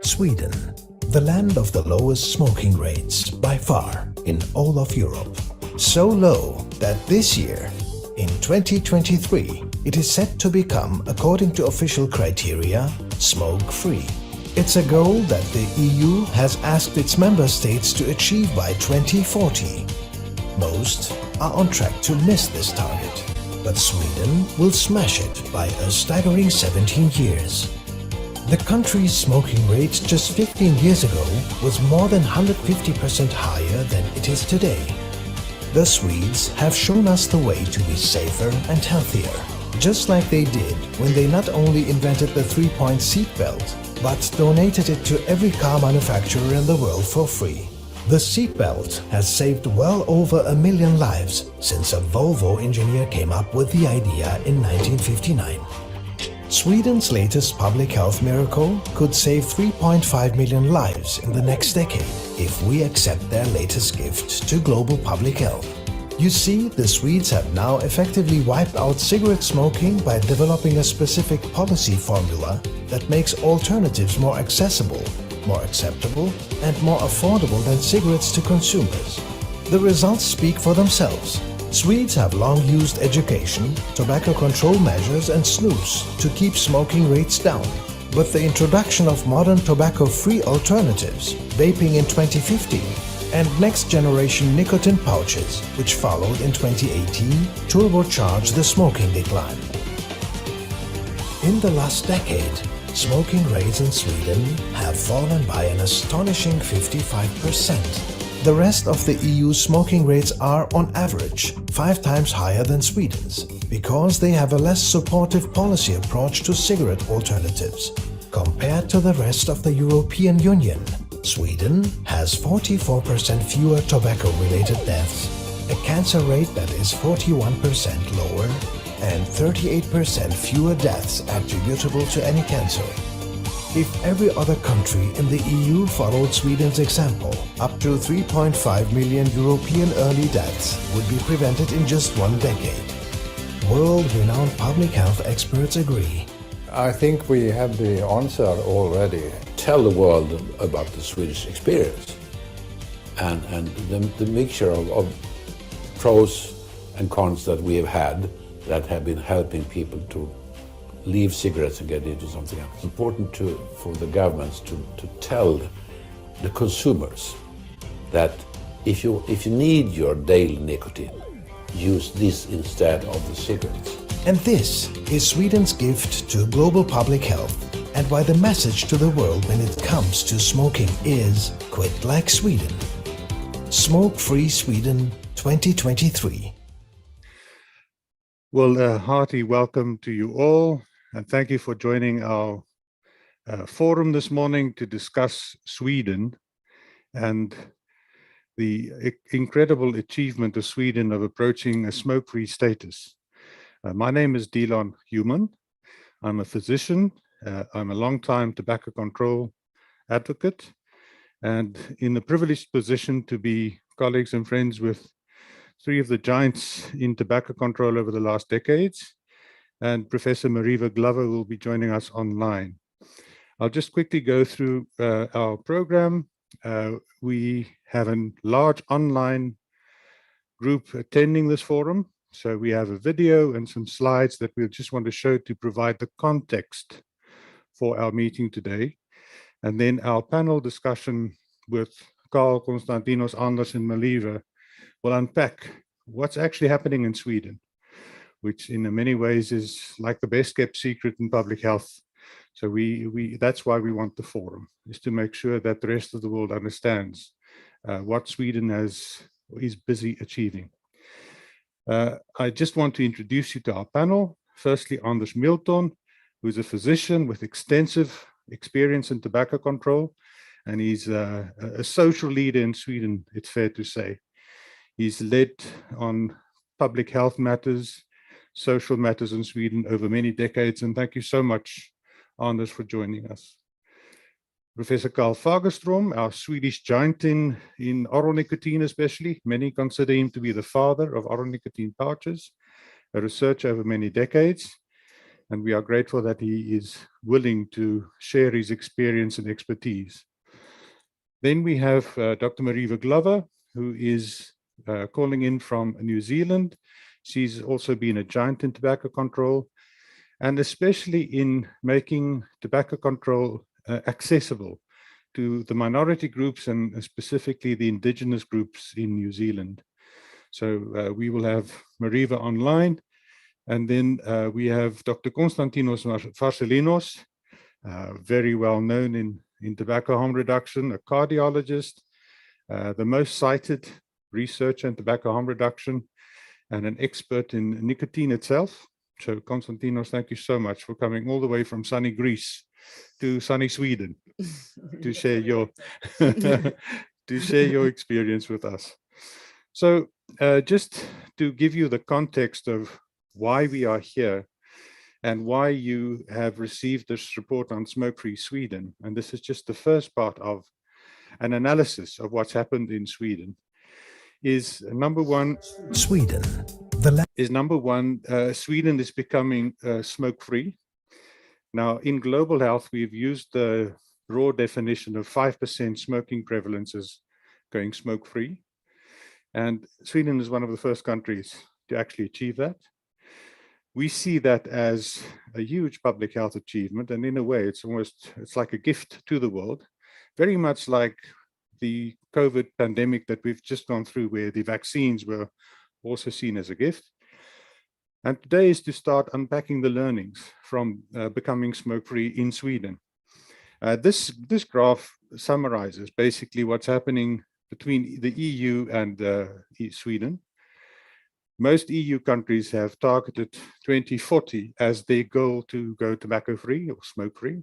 Sweden, the land of the lowest smoking rates by far in all of Europe. So low that this year, in 2023, it is set to become, according to official criteria, smoke-free. It's a goal that the EU has asked its member states to achieve by 2040. Most are on track to miss this target, but Sweden will smash it by a staggering 17 years. The country's smoking rate just 15 years ago was more than 150% higher than it is today. The Swedes have shown us the way to be safer and healthier, just like they did when they not only invented the 3-point seatbelt, but donated it to every car manufacturer in the world for free. The seatbelt has saved well over 1 million lives since a Volvo engineer came up with the idea in 1959. Sweden's latest public health miracle could save 3.5 million lives in the next decade if we accept their latest gift to global public health. You see, the Swedes have now effectively wiped out cigarette smoking by developing a specific policy formula that makes alternatives more accessible, more acceptable, and more affordable than cigarettes to consumers. The results speak for themselves. Swedes have long used education, tobacco control measures and snus to keep smoking rates down. But the introduction of modern tobacco-free alternatives, vaping in 2015, and next-generation nicotine pouches, which followed in 2018, turbocharged the smoking decline. In the last decade, smoking rates in Sweden have fallen by an astonishing 55%. The rest of the EU's smoking rates are, on average, 5 times higher than Sweden's, because they have a less supportive policy approach to cigarette alternatives. Compared to the rest of the European Union, Sweden has 44% fewer tobacco-related deaths, a cancer rate that is 41% lower, and 38% fewer deaths attributable to any cancer. If every other country in the EU followed Sweden's example, up to 3.5 million European early deaths would be prevented in just 1 decade. World-renowned public health experts agree. I think we have the answer already. Tell the world about the Swedish experience and the mixture of pros and cons that we have had that have been helping people to leave cigarettes and get into something else. It's important for the governments to tell the consumers that if you need your daily nicotine, use this instead of the cigarettes. And this is Sweden's gift to global public health, and why the message to the world when it comes to smoking is quit like Sweden. Smoke-free Sweden 2023. Well, a hearty welcome to you all, and thank you for joining our forum this morning to discuss Sweden and the incredible achievement of Sweden of approaching a smoke-free status. My name is Delon Human. I'm a physician. I'm a long-time tobacco control advocate, and in the privileged position to be colleagues and friends with 3 of the giants in tobacco control over the last decades. And Professor Marewa Glover will be joining us online. I'll just quickly go through our program. We have a large online group attending this forum. So we have a video and some slides that we just want to show to provide the context for our meeting today. And then our panel discussion with Karl, Konstantinos, Anders, and Marewa will unpack what's actually happening in Sweden, which in many ways is like the best kept secret in public health. So that's why we want the forum, is to make sure that the rest of the world understands what Sweden is busy achieving. I just want to introduce you to our panel. Firstly, Anders Milton, who's a physician with extensive experience in tobacco control, and he's a social leader in Sweden, it's fair to say. He's led on public health matters, social matters in Sweden over many decades, and thank you so much, Anders, for joining us. Professor Karl Fagerström, our Swedish giant in oral nicotine especially. Many consider him to be the father of oral nicotine pouches, a researcher over many decades. and we are grateful that he is willing to share his experience and expertise. Then we have Dr. Marewa Glover, who is calling in from New Zealand. She's also been a giant in tobacco control, and especially in making tobacco control accessible to the minority groups and specifically the indigenous groups in New Zealand. So we will have Marewa online, and then we have Dr. Konstantinos Farsalinos, very well known in tobacco harm reduction, a cardiologist, the most cited researcher in tobacco harm reduction, and an expert in nicotine itself. So Konstantinos, thank you so much for coming all the way from sunny Greece to sunny Sweden to share your to share your experience with us. So just to give you the context of why we are here and why you have received this report on smoke-free Sweden, and this is just the first part of an analysis of what's happened in Sweden, is number one, Sweden, Sweden is becoming smoke-free. Now, in global health, we've used the raw definition of 5% smoking prevalences going smoke-free. And Sweden is one of the first countries to actually achieve that. We see that as a huge public health achievement, and in a way, it's like a gift to the world, very much like the COVID pandemic that we've just gone through, where the vaccines were also seen as a gift. And today is to start unpacking the learnings from becoming smoke-free in Sweden. This graph summarizes basically what's happening between the EU and Sweden. Most EU countries have targeted 2040 as their goal to go tobacco-free or smoke-free.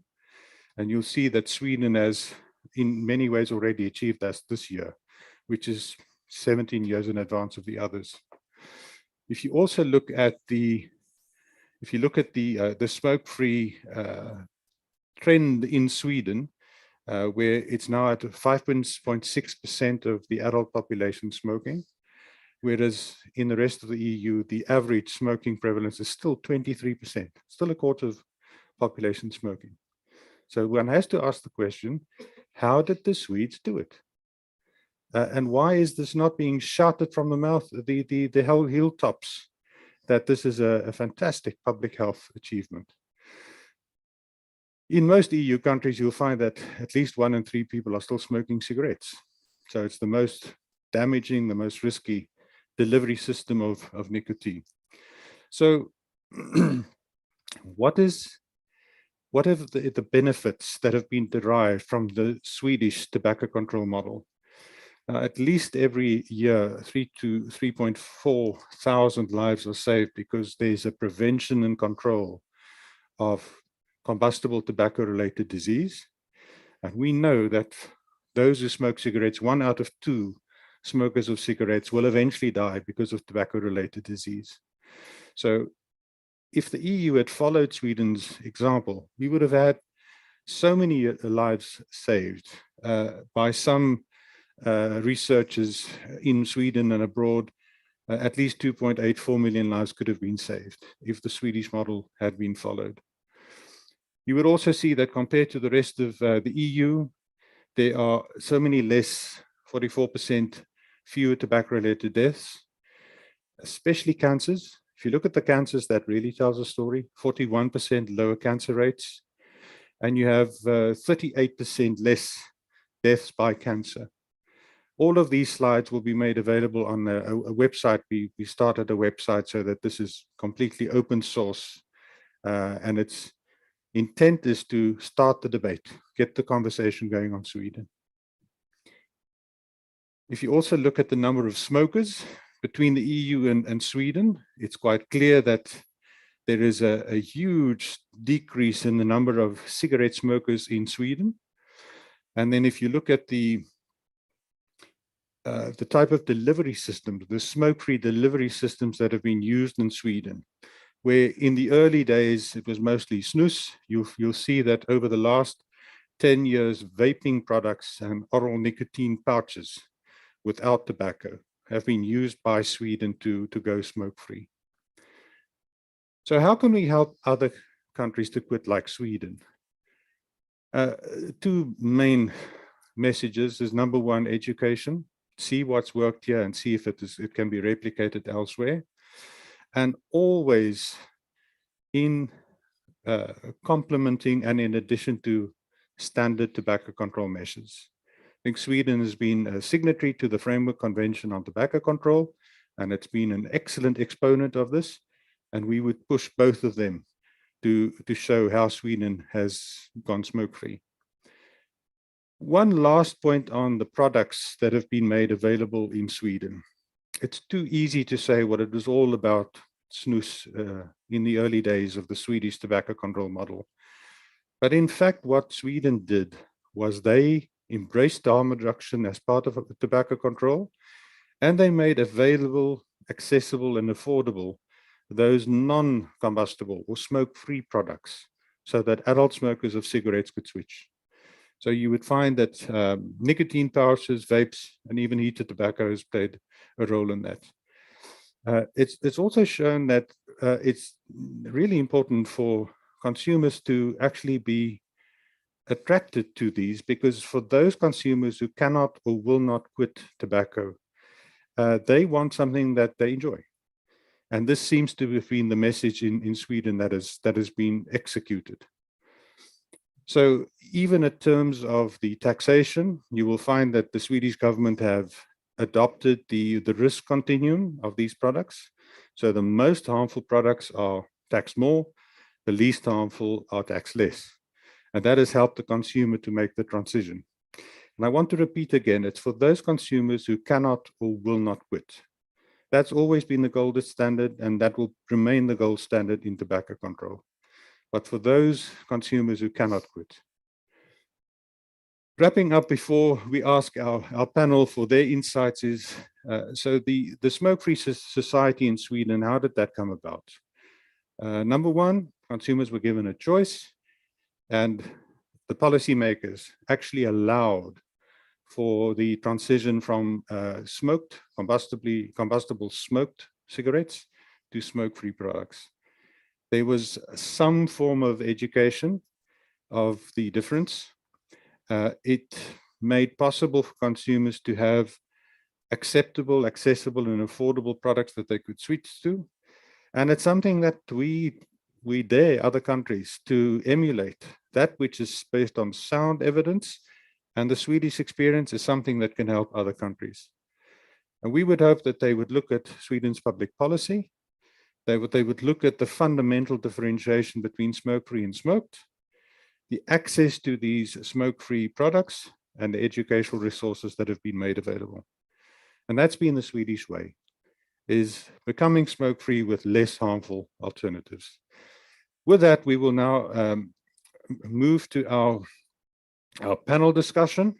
And you'll see that Sweden has, in many ways, already achieved that this year, which is 17 years in advance of the others. If you also look at the smoke-free trend in Sweden, where it's now at 5.6% of the adult population smoking, whereas in the rest of the EU, the average smoking prevalence is still 23%, still a quarter of population smoking. So one has to ask the question, how did the Swedes do it? And why is this not being shouted from the mouth, the whole hilltops, that this is a fantastic public health achievement? In most EU countries, you'll find that at least 1 in 3 people are still smoking cigarettes. So it's the most damaging, the most risky delivery system of nicotine. So what have the benefits that have been derived from the Swedish tobacco control model? At least every year, 3 to 3.4 thousand lives are saved because there's a prevention and control of combustible tobacco-related disease. And we know that those who smoke cigarettes, 1 out of 2 smokers of cigarettes will eventually die because of tobacco-related disease. So if the EU had followed Sweden's example, we would have had so many lives saved. By some researchers in Sweden and abroad, at least 2.84 million lives could have been saved if the Swedish model had been followed. You would also see that compared to the rest of the EU, there are so many less, 44% fewer tobacco-related deaths, especially cancers. If you look at the cancers, that really tells a story. 41% lower cancer rates, and you have 38% less deaths by cancer. All of these slides will be made available on a website. We started a website so that this is completely open source, and its intent is to start the debate, get the conversation going on Sweden. If you also look at the number of smokers between the EU and Sweden, it's quite clear that there is a huge decrease in the number of cigarette smokers in Sweden. And then if you look at the type of delivery systems, the smoke-free delivery systems that have been used in Sweden, where in the early days it was mostly snus, you'll see that over the last 10 years, vaping products and oral nicotine pouches without tobacco have been used by Sweden to go smoke-free. So how can we help other countries to quit like Sweden. Two main messages is number one, education. See what's worked here and see if it can be replicated elsewhere. And always in complementing and in addition to standard tobacco control measures. I think Sweden has been a signatory to the Framework Convention on Tobacco Control, and it's been an excellent exponent of this. And we would push both of them to show how Sweden has gone smoke-free. One last point on the products that have been made available in Sweden. It's too easy to say what it was all about snus in the early days of the Swedish tobacco control model. But in fact, what Sweden did was they embraced harm reduction as part of tobacco control, and they made available, accessible, and affordable those non-combustible or smoke-free products so that adult smokers of cigarettes could switch. So you would find that nicotine pouches, vapes, and even heated tobacco has played a role in that. It's also shown that it's really important for consumers to actually be attracted to these, because for those consumers who cannot or will not quit tobacco, they want something that they enjoy. And this seems to have been the message in Sweden that has been executed. So even in terms of the taxation, you will find that the Swedish government have adopted the risk continuum of these products. So the most harmful products are taxed more, the least harmful are taxed less. And that has helped the consumer to make the transition. And I want to repeat again, it's for those consumers who cannot or will not quit. That's always been the gold standard, and that will remain the gold standard in tobacco control. But for those consumers who cannot quit. Wrapping up before we ask our panel for their insights is, so the smoke-free society in Sweden, how did that come about? Number one, consumers were given a choice, and the policymakers actually allowed for the transition from combustible smoked cigarettes to smoke-free products. There was some form of education of the difference. It made possible for consumers to have acceptable, accessible, and affordable products that they could switch to. And it's something that we dare other countries to emulate, that which is based on sound evidence. And the Swedish experience is something that can help other countries. And we would hope that they would look at Sweden's public policy. They would look at the fundamental differentiation between smoke-free and smoked, the access to these smoke-free products, and the educational resources that have been made available. And that's been the Swedish way, is becoming smoke-free with less harmful alternatives. With that, we will now move to our panel discussion.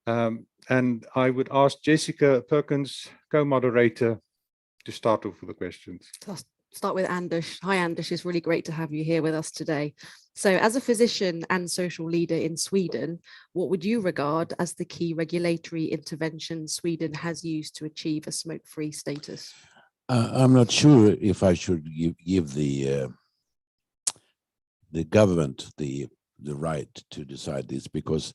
And I would ask Jessica Perkins, co-moderator, to start off with the questions. I'll start with Anders. Hi, Anders. It's really great to have you here with us today. So as a physician and social leader in Sweden, what would you regard as the key regulatory intervention Sweden has used to achieve a smoke-free status? I'm not sure if I should give the government the right to decide this, because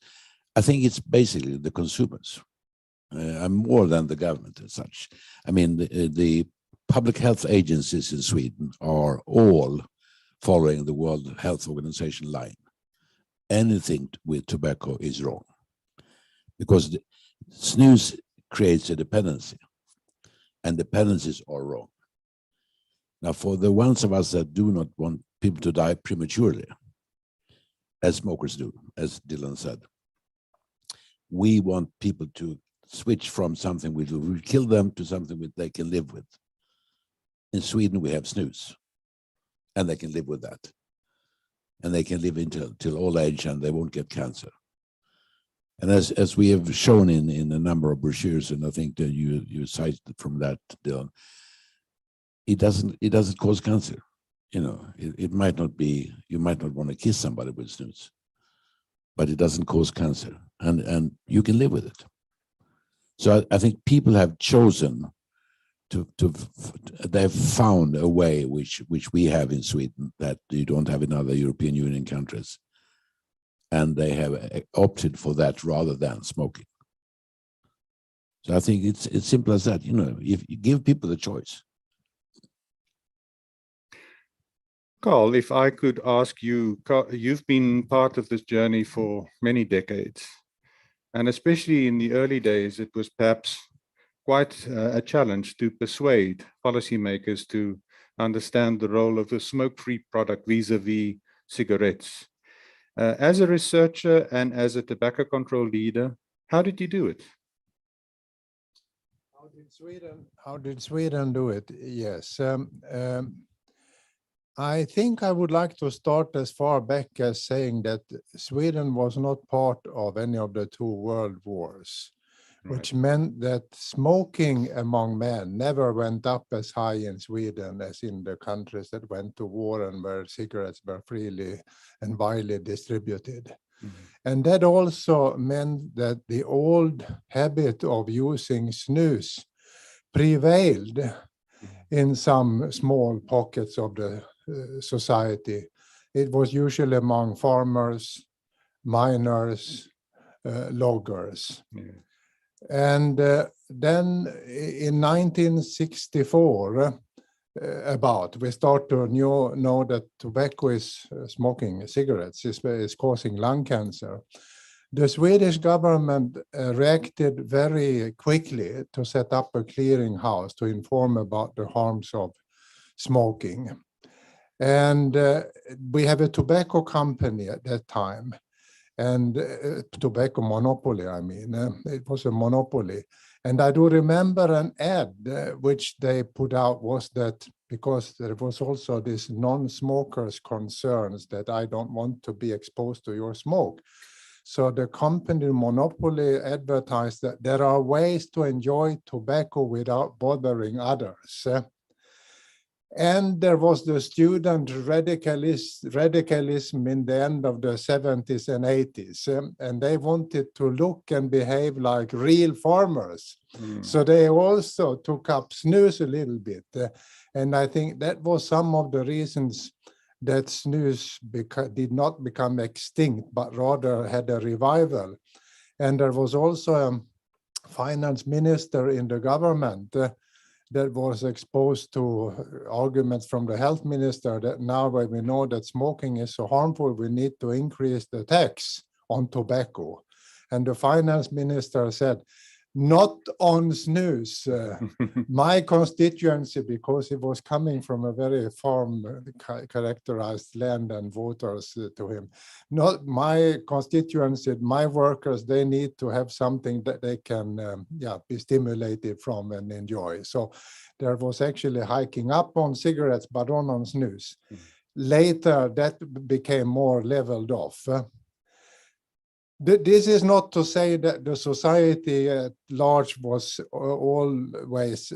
I think it's basically the consumers. I'm more than the government as such. I mean, the public health agencies in Sweden are all following the World Health Organization line. Anything with tobacco is wrong, because snus creates a dependency, and dependencies are wrong. Now, for the ones of us that do not want people to die prematurely, as smokers do, as Delon said, we want people to switch from something which will kill them to something which they can live with. In Sweden, we have snus, and they can live with that. And they can live till old age, and they won't get cancer. And as we have shown in a number of brochures, and I think that you cited from that, Delon, it doesn't cause cancer. You know, it might not be, you might not want to kiss somebody with snus, but it doesn't cause cancer, and you can live with it. So I think people have chosen they've found a way which we have in Sweden that you don't have in other European Union countries, and they have opted for that rather than smoking. So I think it's simple as that. If you give people the choice. Karl, if I could ask you, you've been part of this journey for many decades, and especially in the early days, it was perhaps quite a challenge to persuade policymakers to understand the role of the smoke-free product vis-a-vis cigarettes. As a researcher and as a tobacco control leader, how did you do it? How did Sweden do it? Yes. I think I would like to start as far back as saying that Sweden was not part of any of the two world wars, which meant that smoking among men never went up as high in Sweden as in the countries that went to war and where cigarettes were freely and widely distributed. And that also meant that the old habit of using snus prevailed in some small pockets of the society. It was usually among farmers, miners, loggers. And then in 1964, we start to know that tobacco is smoking cigarettes is causing lung cancer. The Swedish government reacted very quickly to set up a clearinghouse to inform about the harms of smoking. And we have a tobacco company at that time, and tobacco monopoly, I mean. It was a monopoly. And I do remember an ad which they put out was that because there was also this non-smokers concerns that I don't want to be exposed to your smoke. So the company Monopoly advertised that there are ways to enjoy tobacco without bothering others. And there was the student radicalism in the end of the 70s and 80s, and they wanted to look and behave like real farmers. So they also took up snus a little bit. And I think that was some of the reasons that snus did not become extinct, but rather had a revival. And there was also a finance minister in the government that was exposed to arguments from the health minister that now when we know that smoking is so harmful, we need to increase the tax on tobacco. And the finance minister said, not on snus. My constituency, because it was coming from a very farm characterized land and voters to him, not my constituency, my workers, they need to have something that they can be stimulated from and enjoy. So there was actually hiking up on cigarettes, but on snus. Later, that became more leveled off. This is not to say that the society at large was always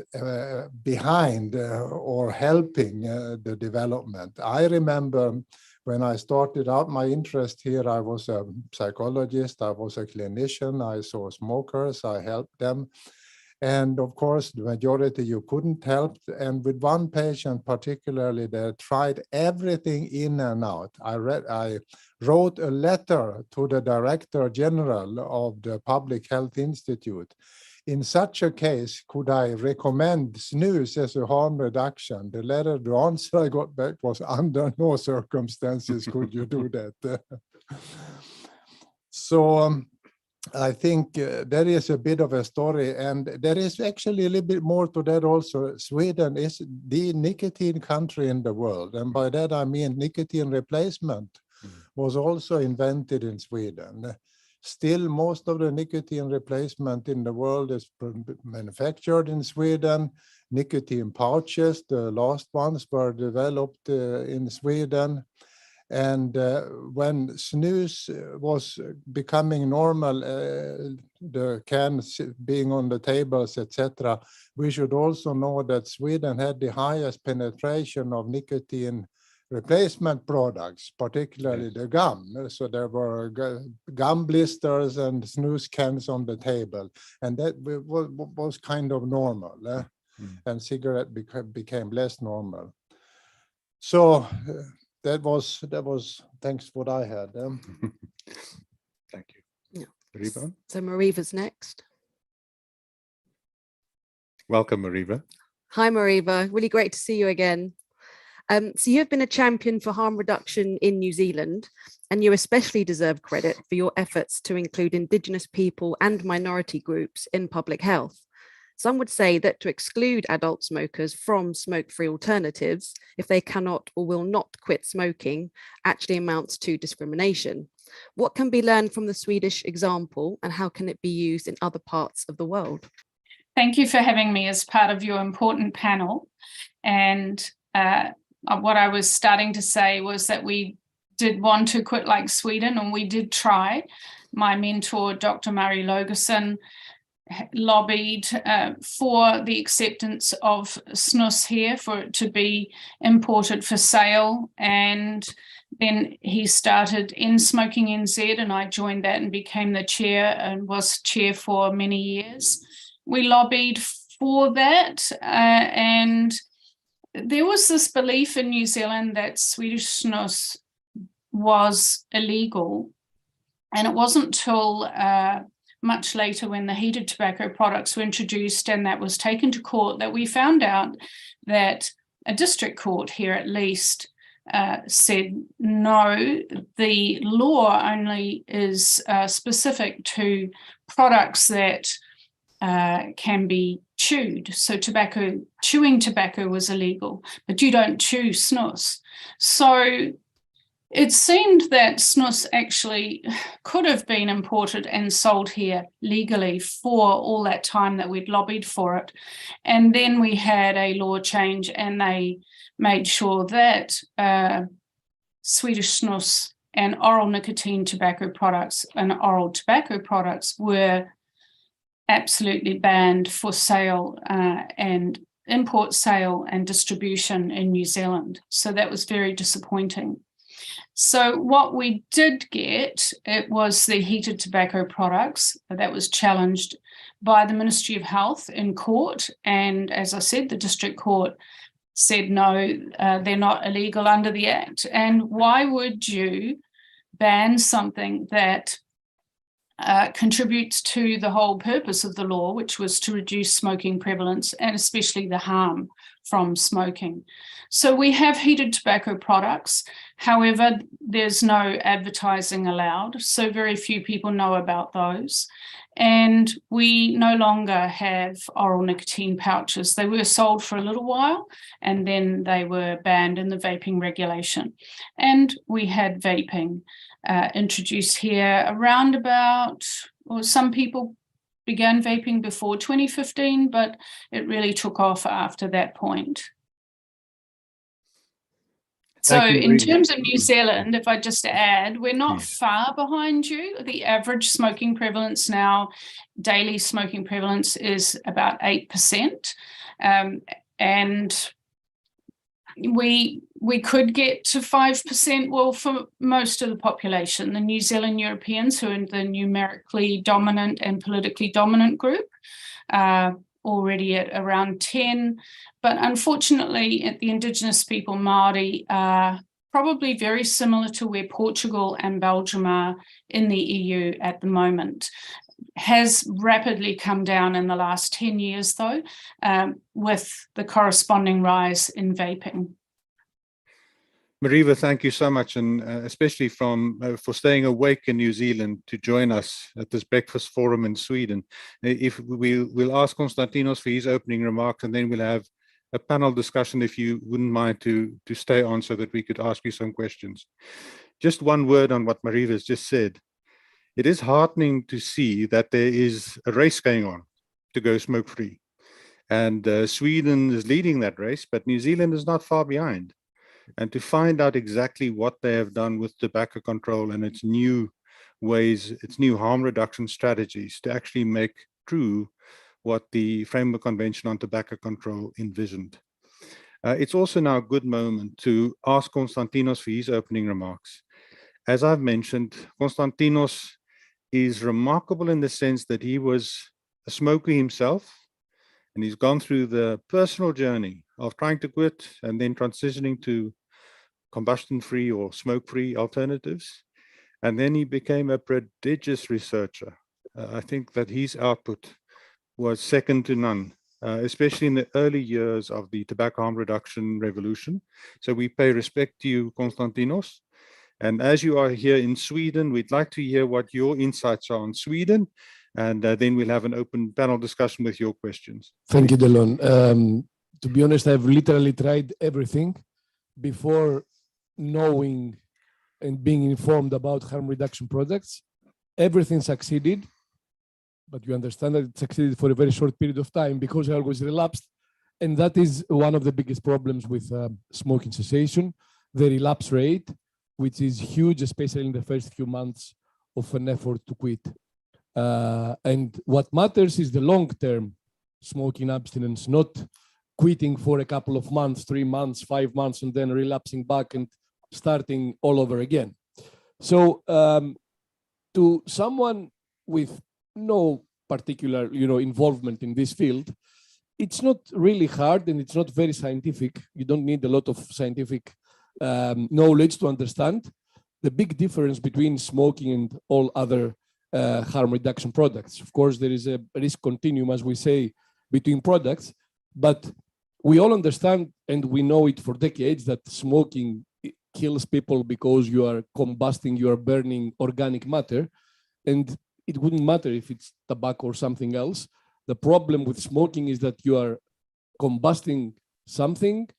behind or helping the development. I remember when I started out my interest here, I was a psychologist, I was a clinician, I saw smokers, I helped them. And of course, the majority you couldn't help. And with one patient particularly, they tried everything in and out. I wrote a letter to the Director General of the Public Health Institute. In such a case, could I recommend snus as a harm reduction? The answer I got back was, under no circumstances could you do that. So I think there is a bit of a story, and there is actually a little bit more to that also. Sweden is the nicotine country in the world, and by that I mean nicotine replacement was also invented in Sweden. Still, most of the nicotine replacement in the world is manufactured in Sweden. Nicotine pouches, the last ones, were developed in Sweden. And when snus was becoming normal, the cans being on the tables, etc., we should also know that Sweden had the highest penetration of nicotine replacement products, particularly the gum. So there were gum blisters and snus cans on the table, and that was kind of normal. and cigarette became less normal. So that was thanks what I had. Thank you. Yeah. Marewa? So Marewa's next. Welcome, Marewa. Hi, Marewa. Really great to see you again. So you have been a champion for harm reduction in New Zealand, and you especially deserve credit for your efforts to include Indigenous people and minority groups in public health. Some would say that to exclude adult smokers from smoke-free alternatives, if they cannot or will not quit smoking, actually amounts to discrimination. What can be learned from the Swedish example, and how can it be used in other parts of the world? Thank you for having me as part of your important panel. And what I was starting to say was that we did want to quit like Sweden, and we did try. My mentor, Dr. Murray Logerson, lobbied for the acceptance of snus here, for it to be imported for sale. And then he started End Smoking NZ, and I joined that and became the chair and was chair for many years. We lobbied for that, and there was this belief in New Zealand that Swedish snus was illegal. And it wasn't until much later, when the heated tobacco products were introduced and that was taken to court, that we found out that a district court here at least said, no, the law only is specific to products that can be chewed. So chewing tobacco was illegal, but you don't chew snus. So it seemed that snus actually could have been imported and sold here legally for all that time that we'd lobbied for it. And then we had a law change, and they made sure that Swedish snus and oral nicotine tobacco products and oral tobacco products were absolutely banned for sale and import, sale and distribution in New Zealand. So that was very disappointing. So what we did get, it was the heated tobacco products that was challenged by the Ministry of Health in court. And as I said, the district court said, no, they're not illegal under the Act. And why would you ban something that contributes to the whole purpose of the law, which was to reduce smoking prevalence and especially the harm from smoking? So we have heated tobacco products. However, there's no advertising allowed, so very few people know about those. And we no longer have oral nicotine pouches. They were sold for a little while, and then they were banned in the vaping regulation. And we had vaping introduced here around about, or some people began vaping before 2015, but it really took off after that point. So in terms of New Zealand, if I just add, we're not far behind you. The average smoking prevalence now, daily smoking prevalence, is about 8%. And we could get to 5%, well, for most of the population. The New Zealand Europeans, who are the numerically dominant and politically dominant group, already at around 10. But unfortunately, the Indigenous people, Māori, are probably very similar to where Portugal and Belgium are in the EU at the moment. Has rapidly come down in the last 10 years, though, with the corresponding rise in vaping. Marewa, thank you so much, and especially for staying awake in New Zealand to join us at this breakfast forum in Sweden. If we'll ask Konstantinos for his opening remarks, and then we'll have a panel discussion, if you wouldn't mind to stay on so that we could ask you some questions. Just one word on what Marewa has just said. It is heartening to see that there is a race going on to go smoke-free. And Sweden is leading that race, but New Zealand is not far behind. And to find out exactly what they have done with tobacco control and its new ways, its new harm reduction strategies to actually make true what the Framework Convention on Tobacco Control envisioned. It's also now a good moment to ask Konstantinos for his opening remarks. As I've mentioned, Konstantinos is remarkable in the sense that he was a smoker himself, And he's gone through the personal journey of trying to quit and then transitioning to combustion-free or smoke-free alternatives. And then he became a prodigious researcher. I think that his output was second to none, especially in the early years of the tobacco harm reduction revolution. So we pay respect to you, Konstantinos. And as you are here in Sweden, we'd like to hear what your insights are on Sweden. And then we'll have an open panel discussion with your questions. Thank you, Delon. To be honest, I've literally tried everything before knowing and being informed about harm reduction products. Everything succeeded, but you understand that it succeeded for a very short period of time because I always relapsed. And that is one of the biggest problems with smoking cessation, the relapse rate, which is huge, especially in the first few months of an effort to quit. And what matters is the long-term smoking abstinence, not quitting for a couple of months, 3 months, 5 months, and then relapsing back and starting all over again. So to someone with no particular, involvement in this field, it's not really hard and it's not very scientific. You don't need a lot of scientific knowledge to understand the big difference between smoking and all other harm reduction products. Of course, there is a risk continuum, as we say, between products, but we all understand and we know it for decades that smoking kills people because you are combusting, you are burning organic matter, and it wouldn't matter if it's tobacco or something else. The problem with smoking is that you are combusting something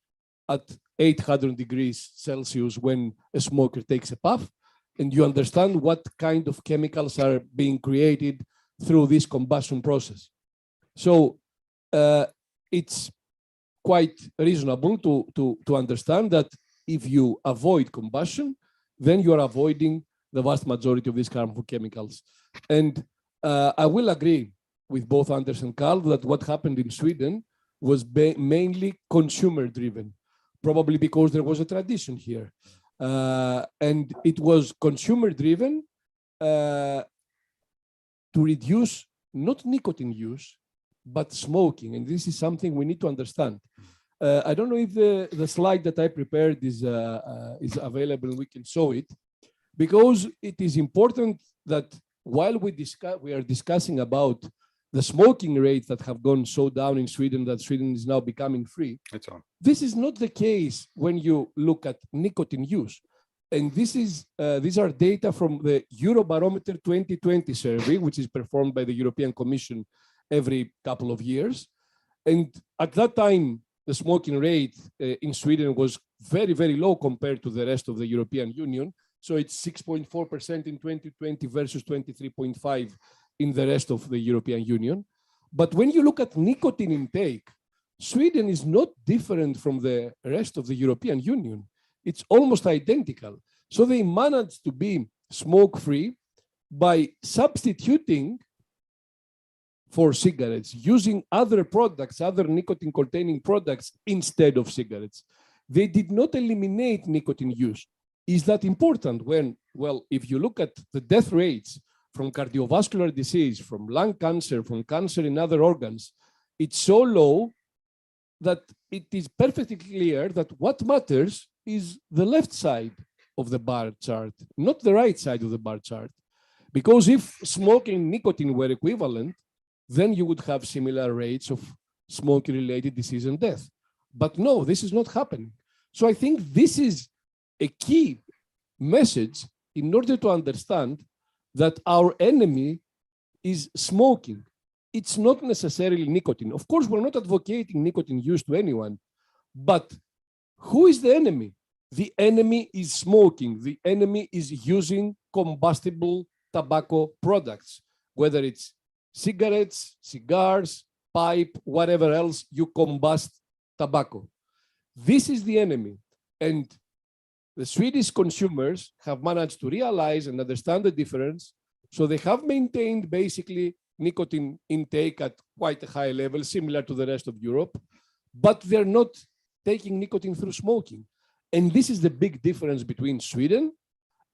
at 800 degrees Celsius when a smoker takes a puff, and you understand what kind of chemicals are being created through this combustion process. So it's quite reasonable to understand that if you avoid combustion, then you are avoiding the vast majority of these harmful chemicals. And I will agree with both Anders and Karl that what happened in Sweden was mainly consumer-driven, probably because there was a tradition here. And it was consumer-driven to reduce not nicotine use, but smoking. And this is something we need to understand. I don't know if the slide that I prepared is available and we can show it, because it is important that while we are discussing about the smoking rates that have gone so down in Sweden, that Sweden is now becoming free. That's on. This is not the case when you look at nicotine use. And these are data from the Eurobarometer 2020 survey, which is performed by the European Commission every couple of years. And at that time, the smoking rate in Sweden was very, very low compared to the rest of the European Union. So it's 6.4% in 2020 versus 23.5% in the rest of the European Union. But when you look at nicotine intake, Sweden is not different from the rest of the European Union. It's almost identical. So they managed to be smoke-free by substituting for cigarettes, using other products, other nicotine-containing products instead of cigarettes. They did not eliminate nicotine use. Is that important? Well, if you look at the death rates from cardiovascular disease, from lung cancer, from cancer in other organs, it's so low that it is perfectly clear that what matters is the left side of the bar chart, not the right side of the bar chart. Because if smoking and nicotine were equivalent, then you would have similar rates of smoking-related disease and death. But no, this is not happening. So I think this is a key message in order to understand that our enemy is smoking. It's not necessarily nicotine. Of course, we're not advocating nicotine use to anyone, but who is the enemy? The enemy is smoking. The enemy is using combustible tobacco products, whether it's cigarettes, cigars, pipe, whatever else you combust tobacco. This is the enemy. And the Swedish consumers have managed to realize and understand the difference. So they have maintained basically nicotine intake at quite a high level, similar to the rest of Europe, but they're not taking nicotine through smoking. And this is the big difference between Sweden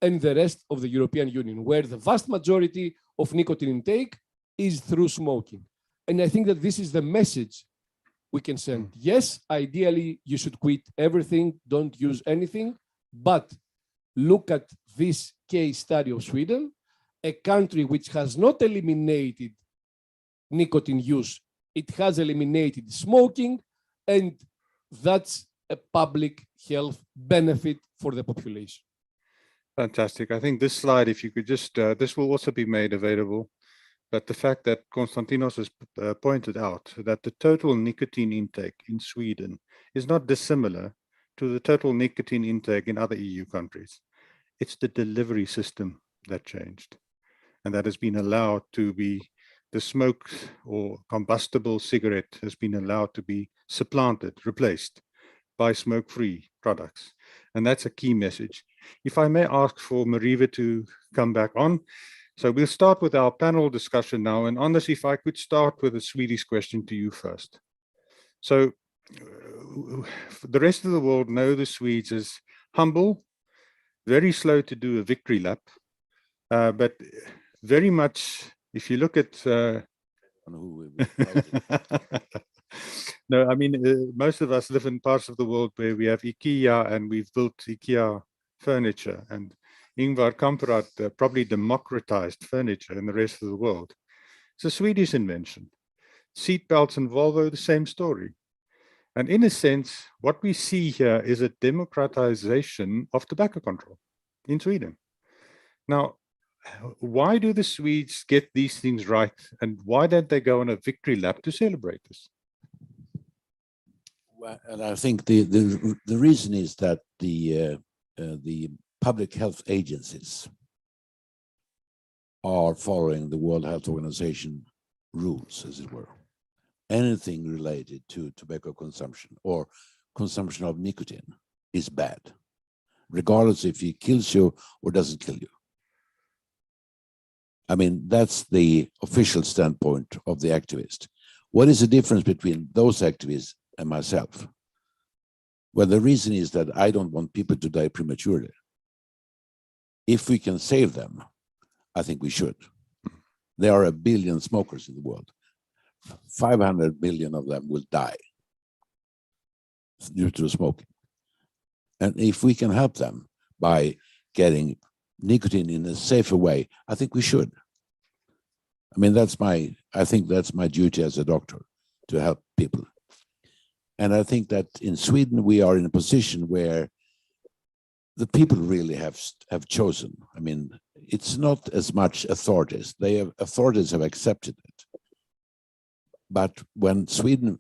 and the rest of the European Union, where the vast majority of nicotine intake is through smoking. And I think that this is the message we can say, yes, ideally you should quit everything, don't use anything, but look at this case study of Sweden, a country which has not eliminated nicotine use, it has eliminated smoking, and that's a public health benefit for the population. Fantastic. I think this slide, if you could just, this will also be made available, but the fact that Konstantinos has pointed out that the total nicotine intake in Sweden is not dissimilar to the total nicotine intake in other EU countries. It's the delivery system that changed, and that has been allowed to be, the smoke or combustible cigarette has been allowed to be supplanted, replaced by smoke-free products. And that's a key message. If I may ask for Marewa to come back on. So we'll start with our panel discussion now. And Anders, if I could start with a Swedish question to you first. So the rest of the world know the Swedes as humble, very slow to do a victory lap, but very much, if you look at no, I mean, most of us live in parts of the world where we have IKEA and we've built IKEA furniture, and Ingvar Kamprad probably democratized furniture in the rest of the world. It's a Swedish invention. Seatbelts and Volvo, the same story. And in a sense, what we see here is a democratization of tobacco control in Sweden. Now, why do the Swedes get these things right, and why don't they go on a victory lap to celebrate this? Well, and I think the reason is that the public health agencies are following the World Health Organization rules, as it were. Anything related to tobacco consumption or consumption of nicotine is bad, regardless if it kills you or doesn't kill you. I mean, that's the official standpoint of the activist. What is the difference between those activists and myself? Well, the reason is that I don't want people to die prematurely. If we can save them, I think we should. There are 1 billion smokers in the world. 500 million of them will die due to smoking. And if we can help them by getting nicotine in a safer way, I think we should. I mean, I think that's my duty as a doctor, to help people. And I think that in Sweden, we are in a position where the people really have chosen. I mean, it's not as much authorities. Authorities have accepted it. But when Sweden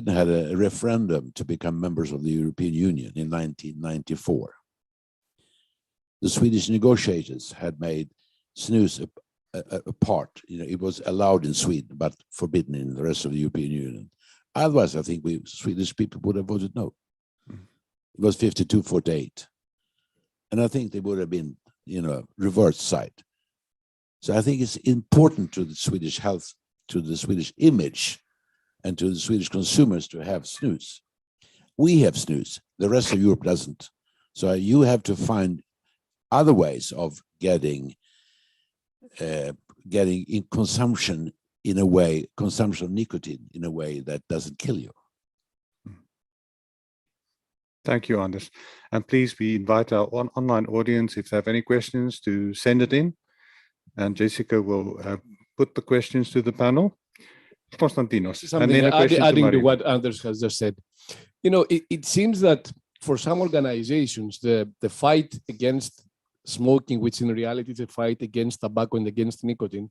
had a referendum to become members of the European Union in 1994, the Swedish negotiators had made snus a part. You know, it was allowed in Sweden, but forbidden in the rest of the European Union. Otherwise, I think Swedish people would have voted no. It was 52-48. And I think they would have been, reverse side. So I think it's important to the Swedish health, to the Swedish image, and to the Swedish consumers to have snus. We have snus, the rest of Europe doesn't. So you have to find other ways of getting in consumption in a way, consumption of nicotine in a way that doesn't kill you. Thank you, Anders. And please, we invite our online audience, if they have any questions, to send it in. And Jessica will put the questions to the panel. Konstantinos. Adding to what Anders has just said. It seems that for some organizations, the fight against smoking, which in reality is a fight against tobacco and against nicotine,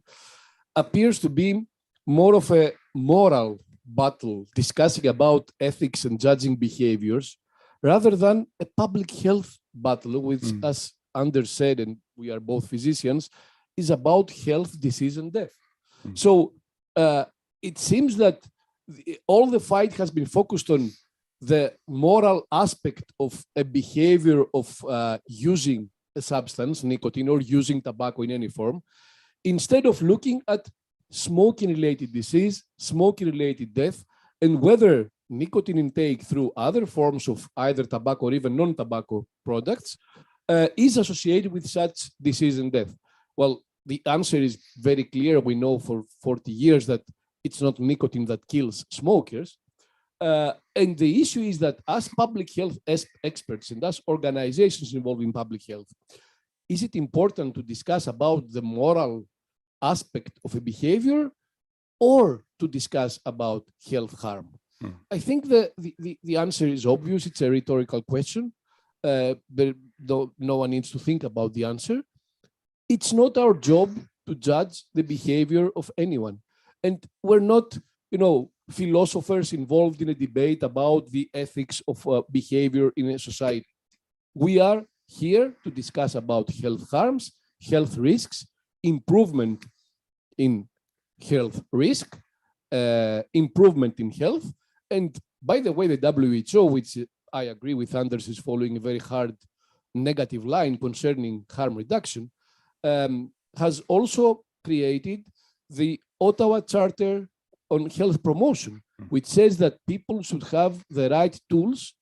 appears to be more of a moral battle, discussing about ethics and judging behaviors, rather than a public health battle, which, as Anders said, and we are both physicians, is about health, disease, and death. So it seems that all the fight has been focused on the moral aspect of a behavior of using a substance, nicotine, or using tobacco in any form, instead of looking at smoking-related disease, smoking-related death, and whether nicotine intake through other forms of either tobacco or even non-tobacco products is associated with such disease and death. Well, the answer is very clear. We know for 40 years that it's not nicotine that kills smokers. And the issue is that as public health experts and as organizations involved in public health, is it important to discuss about the moral aspect of a behavior or to discuss about health harm? I think the answer is obvious. It's a rhetorical question. But no one needs to think about the answer. It's not our job to judge the behavior of anyone. And we're not, philosophers involved in a debate about the ethics of behavior in a society. We are here to discuss about health harms, health risks, improvement in health risk, improvement in health. And by the way, the WHO, which I agree with Anders, is following a very hard negative line concerning harm reduction, has also created the Ottawa Charter on Health Promotion, which says that people should have the right tools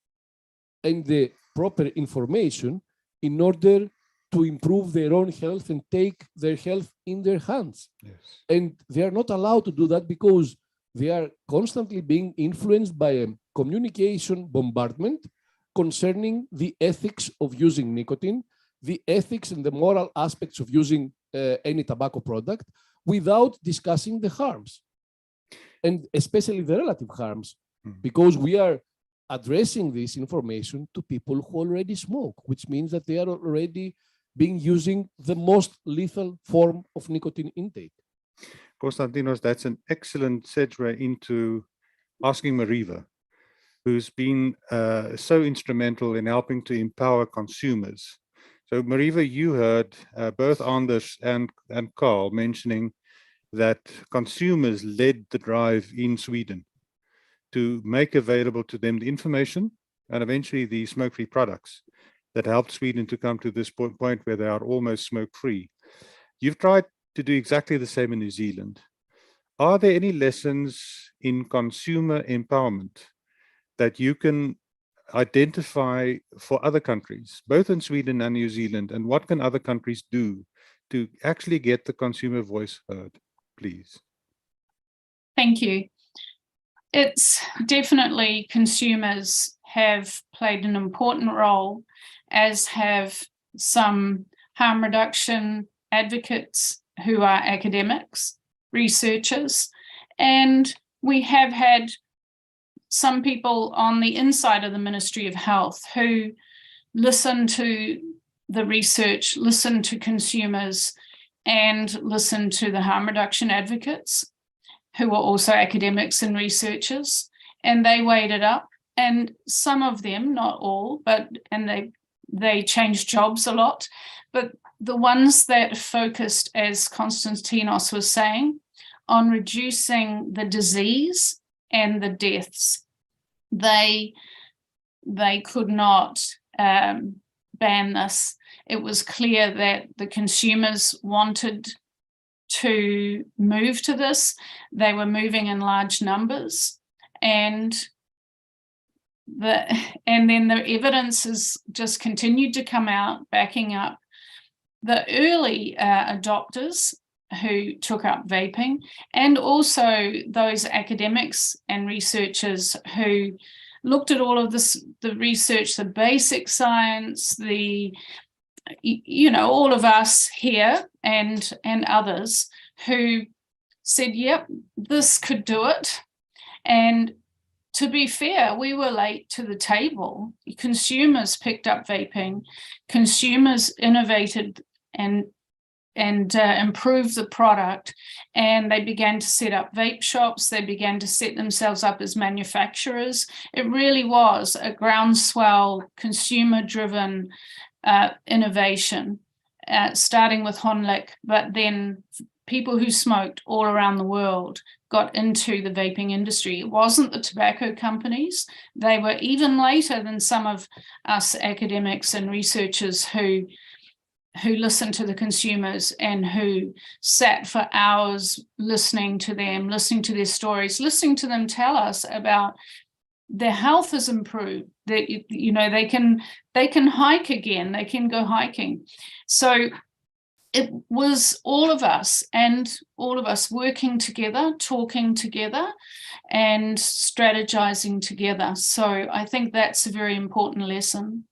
and the proper information in order to improve their own health and take their health in their hands. Yes. And they are not allowed to do that because they are constantly being influenced by a communication bombardment concerning the ethics of using nicotine, the ethics and the moral aspects of using any tobacco product without discussing the harms, and especially the relative harms, because we are addressing this information to people who already smoke, which means that they are already being using the most lethal form of nicotine intake. Konstantinos, that's an excellent segue into asking Marewa, who's been so instrumental in helping to empower consumers. So Marewa, you heard both Anders and Karl mentioning that consumers led the drive in Sweden to make available to them the information and eventually the smoke-free products that helped Sweden to come to this point where they are almost smoke-free. You've tried to do exactly the same in New Zealand. Are there any lessons in consumer empowerment that you can identify for other countries, both in Sweden and New Zealand, and what can other countries do to actually get the consumer voice heard, please? Thank you. It's definitely consumers have played an important role, as have some harm reduction advocates who are academics, researchers, and we have had some people on the inside of the Ministry of Health who listen to the research, listen to consumers, and listen to the harm reduction advocates who are also academics and researchers, and they weighed it up. And some of them, not all, and they changed jobs a lot, but the ones that focused, as Konstantinos was saying, on reducing the disease and the deaths, they could not ban this. It was clear that the consumers wanted to move to this. They were moving in large numbers, and then the evidence has just continued to come out, backing up the early adopters who took up vaping, and also those academics and researchers who looked at all of this, the research, the basic science, all of us here and others who said, yep, this could do it. And to be fair, we were late to the table. Consumers picked up vaping, consumers innovated and improve the product, and they began to set up vape shops. They began to set themselves up as manufacturers. It really was a groundswell, consumer-driven innovation, starting with Honlik, but then people who smoked all around the world got into the vaping industry. It wasn't the tobacco companies. They were even later than some of us academics and researchers who listened to the consumers and who sat for hours listening to them, listening to their stories, listening to them tell us about their health has improved, that they can hike again, they can go hiking. So it was all of us working together, talking together, and strategizing together. So I think that's a very important lesson.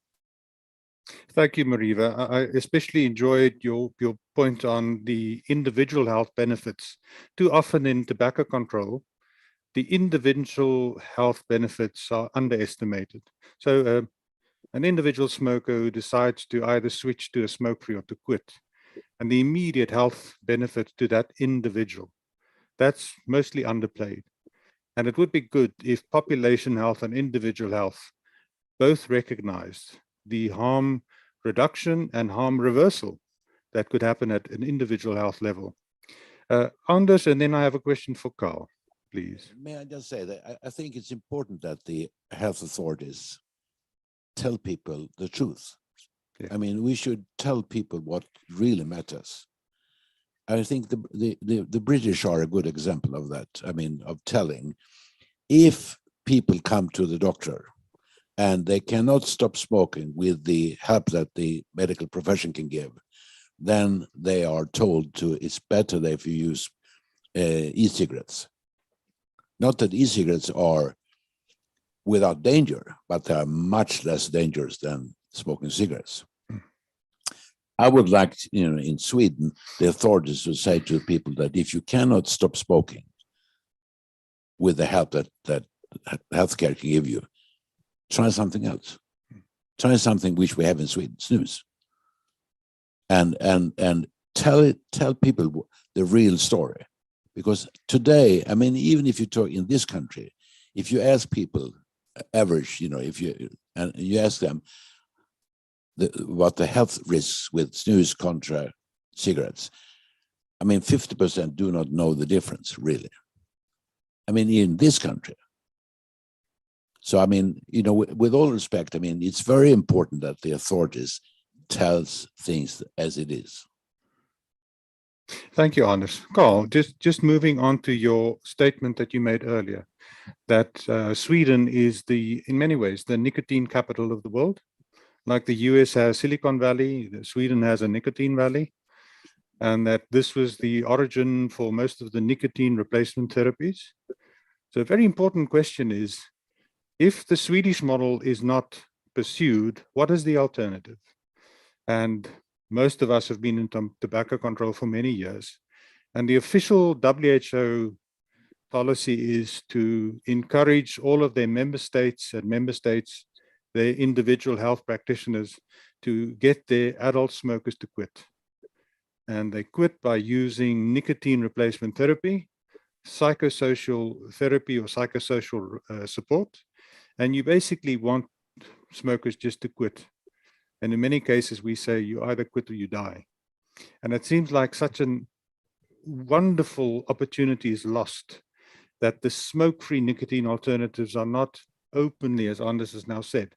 Thank you, Marewa. I especially enjoyed your point on the individual health benefits. Too often in tobacco control, the individual health benefits are underestimated. So an individual smoker who decides to either switch to a smoke-free or to quit, and the immediate health benefit to that individual, that's mostly underplayed. And it would be good if population health and individual health both recognized the harm reduction and harm reversal that could happen at an individual health level. Anders, and then I have a question for Karl, please. May I just say that I think it's important that the health authorities tell people the truth. Yeah. I mean, we should tell people what really matters. I think the British are a good example of that. I mean, of telling. If people come to the doctor and they cannot stop smoking with the help that the medical profession can give, then they are told to, it's better that if you use e-cigarettes. Not that e-cigarettes are without danger, but they are much less dangerous than smoking cigarettes. I would like, in Sweden, the authorities to say to people that if you cannot stop smoking with the help that healthcare can give you, try something else. Try something which we have in Sweden, snus. And tell people the real story. Because today, I mean, even if you talk in this country, if you ask people, average, if you ask them what the health risks with snus contra cigarettes, I mean, 50% do not know the difference, really. I mean, in this country. So, I mean, with all respect, I mean, it's very important that the authorities tells things as it is. Thank you, Anders. Karl, just moving on to your statement that you made earlier, that Sweden is in many ways, the nicotine capital of the world. Like the US has Silicon Valley, Sweden has a nicotine valley, and that this was the origin for most of the nicotine replacement therapies. So a very important question is, if the Swedish model is not pursued, what is the alternative? And most of us have been in tobacco control for many years. And the official WHO policy is to encourage all of their member states, their individual health practitioners, to get their adult smokers to quit. And they quit by using nicotine replacement therapy, psychosocial therapy or psychosocial support. And you basically want smokers just to quit. And in many cases, we say you either quit or you die. And it seems like such a wonderful opportunity is lost, that the smoke-free nicotine alternatives are not openly, as Anders has now said,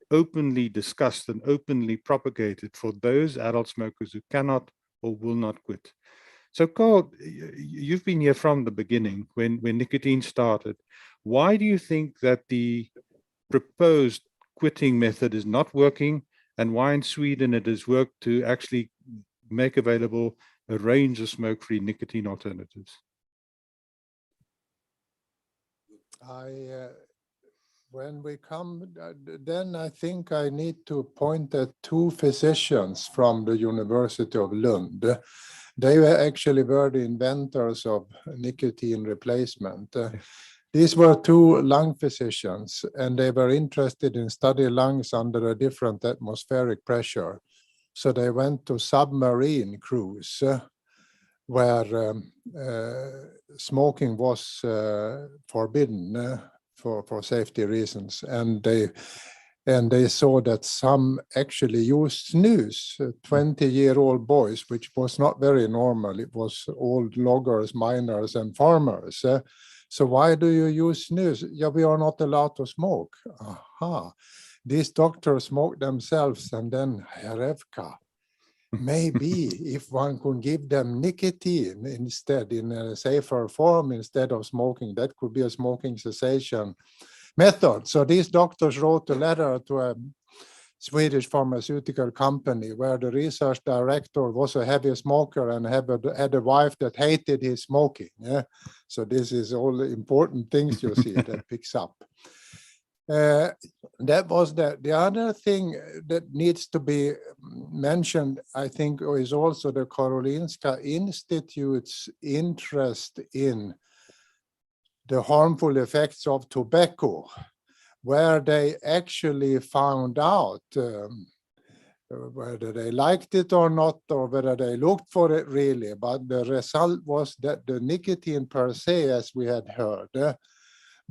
openly discussed and openly propagated for those adult smokers who cannot or will not quit. So Karl, you've been here from the beginning when nicotine started. Why do you think that the proposed quitting method is not working, and why in Sweden it has worked to actually make available a range of smoke-free nicotine alternatives? When we come, then I think I need to point at two physicians from the University of Lund. They were actually the inventors of nicotine replacement. These were two lung physicians, and they were interested in studying lungs under a different atmospheric pressure. So they went to submarine crews where smoking was forbidden for safety reasons, and they saw that some actually used snus, 20-year-old boys, which was not very normal. It was old loggers, miners, and farmers. So why do you use snus? Yeah, we are not allowed to smoke. Aha. These doctors smoke themselves, and then Herevka. Maybe if one could give them nicotine instead in a safer form instead of smoking, that could be a smoking cessation method. So these doctors wrote a letter Swedish pharmaceutical company where the research director was a heavy smoker and had a wife that hated his smoking. Yeah? So this is all the important things you see that picks up. That was the other thing that needs to be mentioned, I think, is also the Karolinska Institute's interest in the harmful effects of tobacco, where they actually found out whether they liked it or not, or whether they looked for it really. But the result was that the nicotine per se, as we had heard,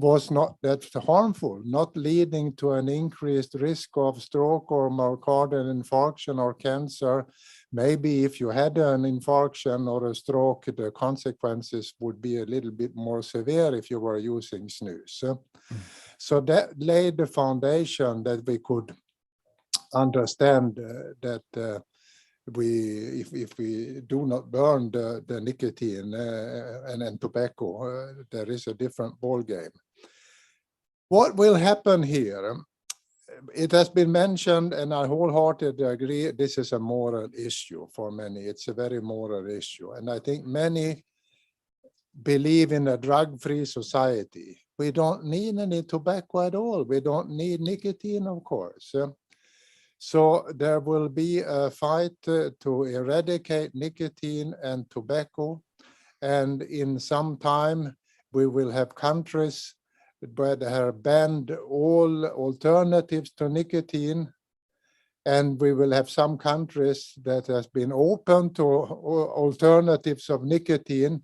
was not that harmful, not leading to an increased risk of stroke or myocardial infarction or cancer. Maybe if you had an infarction or a stroke, the consequences would be a little bit more severe if you were using snus. So that laid the foundation that we could understand that if we do not burn the nicotine and tobacco, there is a different ball game. What will happen here? It has been mentioned, and I wholeheartedly agree, this is a moral issue for many. It's a very moral issue. And I think many believe in a drug-free society. We don't need any tobacco at all. We don't need nicotine, of course. So there will be a fight to eradicate nicotine and tobacco. And in some time, we will have countries where they have banned all alternatives to nicotine. And we will have some countries that has been open to alternatives of nicotine.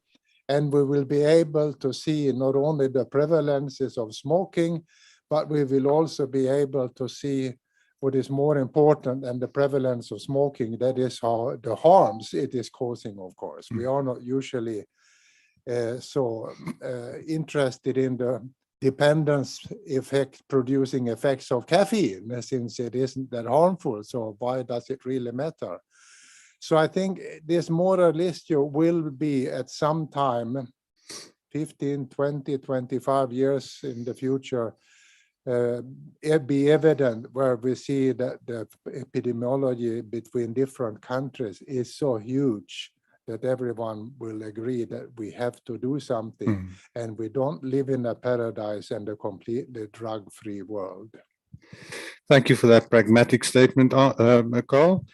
And we will be able to see not only the prevalences of smoking, but we will also be able to see what is more important than the prevalence of smoking, that is how the harms it is causing, of course. We are not usually so interested in the dependence effect producing effects of caffeine, since it isn't that harmful. So why does it really matter? So I think this moral issue will be at some time, 15, 20, 25 years in the future, it be evident where we see that the epidemiology between different countries is so huge that everyone will agree that we have to do something, and we don't live in a paradise and a completely drug-free world. Thank you for that pragmatic statement, Karl.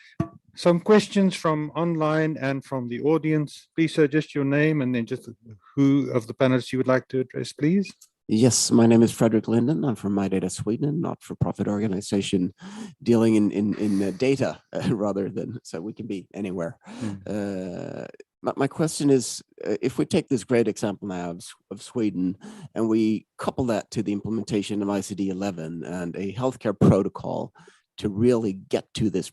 Some questions from online and from the audience. Please, sir, just your name and then just who of the panelists you would like to address, please. Yes, my name is Frederick Linden. I'm from My Data Sweden, not-for-profit organization dealing in data rather than, so we can be anywhere. My question is, if we take this great example now of Sweden and we couple that to the implementation of ICD-11 and a healthcare protocol to really get to this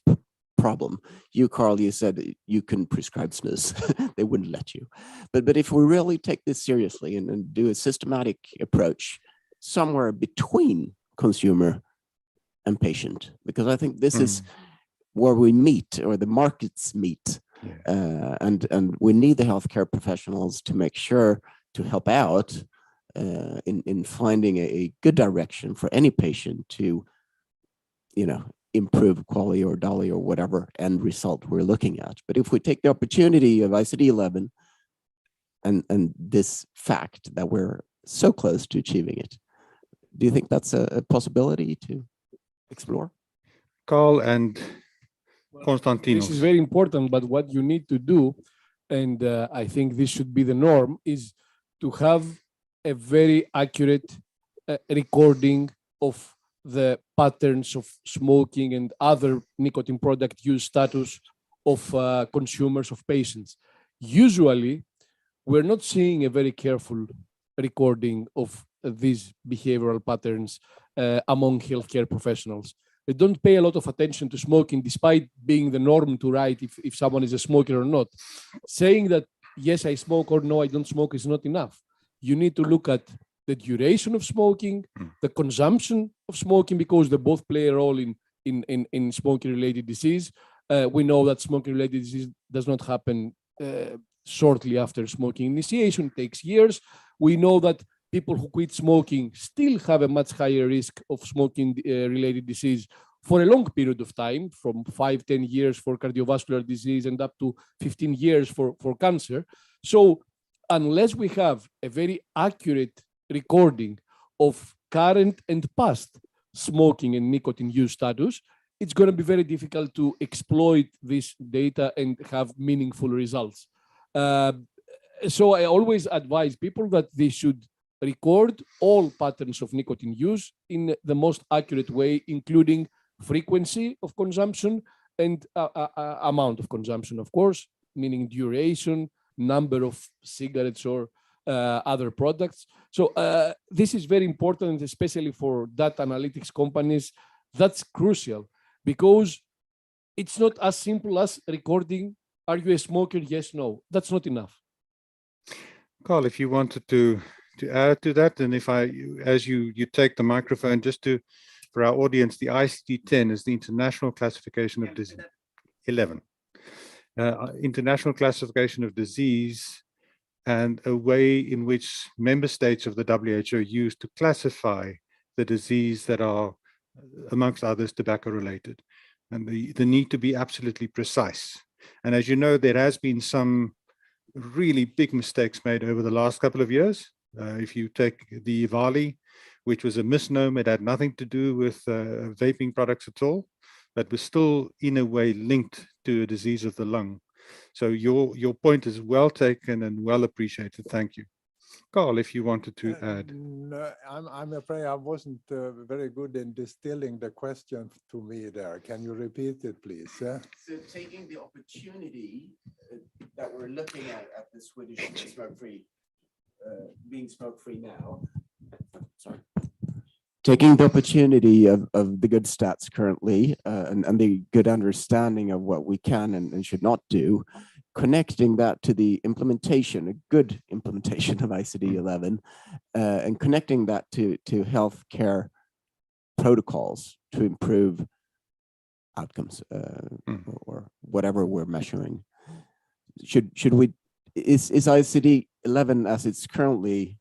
problem. You, Karl, you said you couldn't prescribe snus. They wouldn't let you. But if we really take this seriously and do a systematic approach somewhere between consumer and patient, because I think this is where we meet, or the markets meet. And we need the healthcare professionals to make sure to help out in finding a good direction for any patient to, improve quality or DALI or whatever end result we're looking at. But if we take the opportunity of ICD-11 and this fact that we're so close to achieving it, do you think that's a possibility to explore? Karl and Konstantinos. This is very important, but what you need to do, and I think this should be the norm, is to have a very accurate recording of the patterns of smoking and other nicotine product use status of consumers, of patients. Usually, we're not seeing a very careful recording of these behavioral patterns among healthcare professionals. They don't pay a lot of attention to smoking, despite being the norm to write if someone is a smoker or not. Saying that, yes, I smoke, or no, I don't smoke is not enough. You need to look at the duration of smoking, the consumption of smoking, because they both play a role in smoking-related disease. We know that smoking-related disease does not happen shortly after smoking initiation, it takes years. We know that people who quit smoking still have a much higher risk of smoking-related disease for a long period of time, from 5-10 years for cardiovascular disease and up to 15 years for cancer. So unless we have a very accurate recording of current and past smoking and nicotine use status, it's going to be very difficult to exploit this data and have meaningful results. So I always advise people that they should record all patterns of nicotine use in the most accurate way, including frequency of consumption and amount of consumption, of course, meaning duration, number of cigarettes or other products. So this is very important, especially for data analytics companies. That's crucial because it's not as simple as recording, are you a smoker? Yes, no. That's not enough. Karl, if you wanted to add to that, and if as you take the microphone, just for our audience, the ICD-10 is the International Classification of Disease. 11. International Classification of Disease, and a way in which member states of the WHO use to classify the disease that are, amongst others, tobacco related, and the need to be absolutely precise. And as you know, there has been some really big mistakes made over the last couple of years. If you take the EVALI, which was a misnomer, it had nothing to do with vaping products at all, but was still in a way linked to a disease of the lung. So your point is well taken and well appreciated. Thank you. Karl, if you wanted to add. No, I'm afraid I wasn't very good in distilling the question to me there. Can you repeat it, please? So taking the opportunity that we're looking at the Swedish smoke-free, being smoke-free now, sorry. Taking the opportunity of the good stats currently and the good understanding of what we can and should not do, connecting that to the implementation, a good implementation of ICD-11, and connecting that to healthcare protocols to improve outcomes or whatever we're measuring. Should we, is ICD-11 as it's currently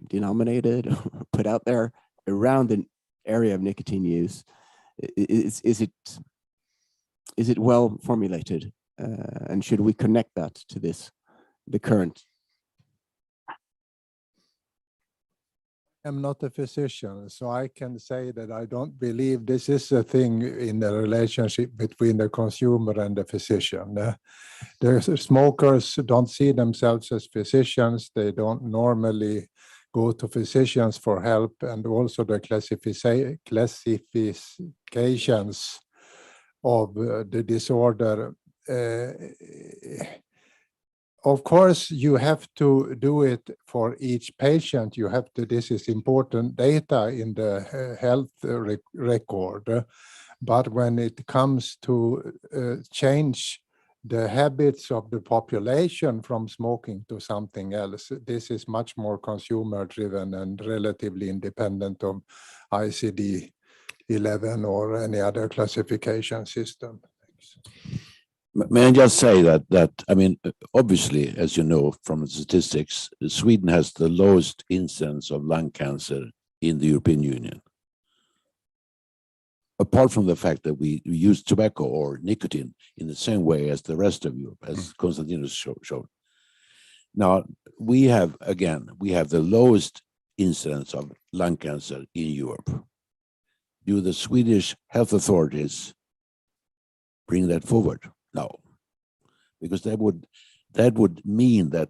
denominated, put out there around the area of nicotine use, is it well formulated, and should we connect that to the current? I'm not a physician, so I can say that I don't believe this is a thing in the relationship between the consumer and the physician. The smokers don't see themselves as physicians. They don't normally go to physicians for help, and also the classifications of the disorder. Of course, you have to do it for each patient. You have to, this is important data in the health record. But when it comes to change the habits of the population from smoking to something else, this is much more consumer driven and relatively independent of ICD-11 or any other classification system. Thanks. May I just say that I mean, obviously, as you know from the statistics, Sweden has the lowest incidence of lung cancer in the European Union. Apart from the fact that we use tobacco or nicotine in the same way as the rest of Europe, as Konstantinos showed. Now, we have the lowest incidence of lung cancer in Europe. Do the Swedish health authorities bring that forward? No, because that would mean that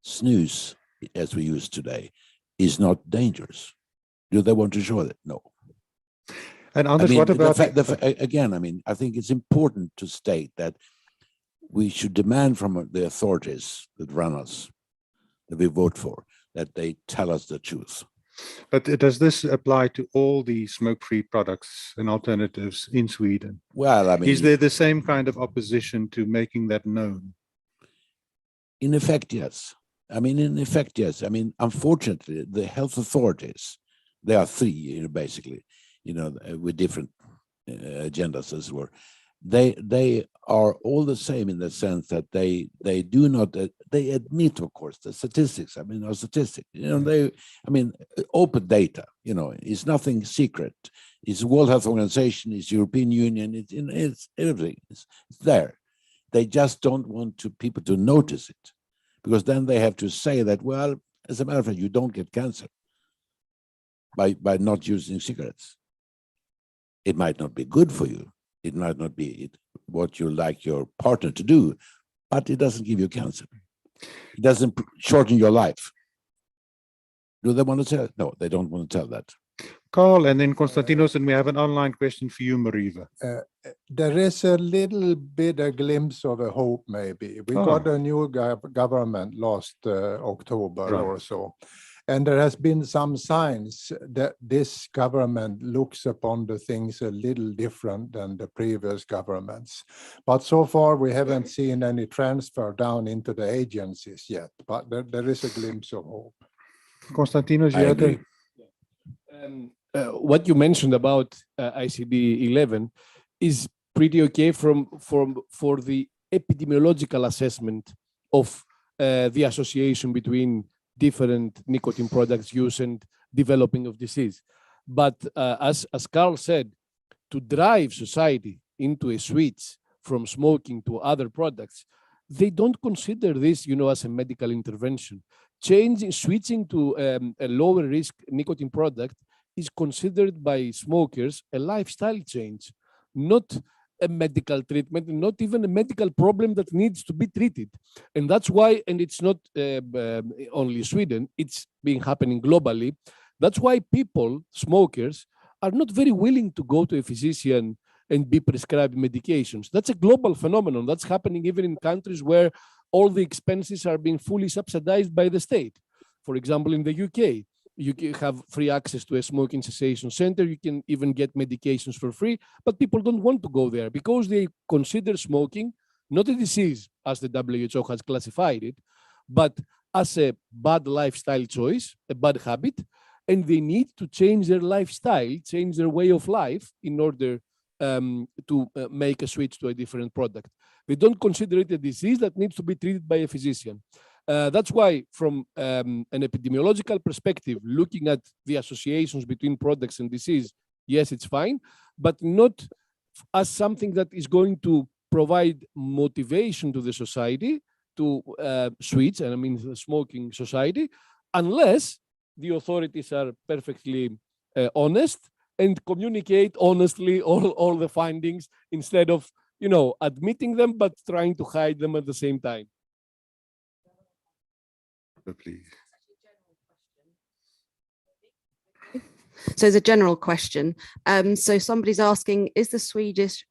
snus, as we use today, is not dangerous. Do they want to show that? No. And Anders, what about again? I mean, I think it's important to state that we should demand from the authorities that run us, that we vote for, that they tell us the truth. But does this apply to all the smoke-free products and alternatives in Sweden? Well, I mean, is there the same kind of opposition to making that known? In effect, yes. I mean, unfortunately, the health authorities, there are three, basically, with different agendas as well. They are all the same in the sense that they do not they admit, of course, the statistics. I mean, statistics. Open data. It's nothing secret. It's World Health Organization. It's European Union. It's everything. It's there. They just don't want people to notice it, because then they have to say that, well, as a matter of fact, you don't get cancer by not using cigarettes. It might not be good for you. It might not be what you like your partner to do, but it doesn't give you cancer. It doesn't shorten your life. Do they want to tell? No, they don't want to tell that. Karl, and then Konstantinos, and we have an online question for you, Marewa. There is a little bit a glimpse of a hope, maybe. We got a new government last October or so. And there has been some signs that this government looks upon the things a little different than the previous governments. But so far, we haven't seen any transfer down into the agencies yet. But there is a glimpse of hope. Konstantinos, you had what you mentioned about ICD-11 is pretty okay for the epidemiological assessment of the association between different nicotine products use and developing of disease. But as Karl said, to drive society into a switch from smoking to other products, they don't consider this, as a medical intervention. Switching to a lower risk nicotine product is considered by smokers a lifestyle change, not a medical treatment, not even a medical problem that needs to be treated. And that's why, and it's not only Sweden, it's been happening globally. That's why smokers, are not very willing to go to a physician and be prescribed medications. That's a global phenomenon. That's happening even in countries where all the expenses are being fully subsidized by the state. For example, in the UK, you can have free access to a smoking cessation center. You can even get medications for free, but people don't want to go there because they consider smoking not a disease, as the WHO has classified it, but as a bad lifestyle choice, a bad habit, and they need to change their lifestyle, change their way of life in order to make a switch to a different product. They don't consider it a disease that needs to be treated by a physician. That's why, from an epidemiological perspective, looking at the associations between products and disease, yes, it's fine, but not as something that is going to provide motivation to the society to switch, and I mean the smoking society, unless the authorities are perfectly honest and communicate honestly all the findings instead of, admitting them, but trying to hide them at the same time. Please. So it's a general question. So somebody's asking, is the Swedish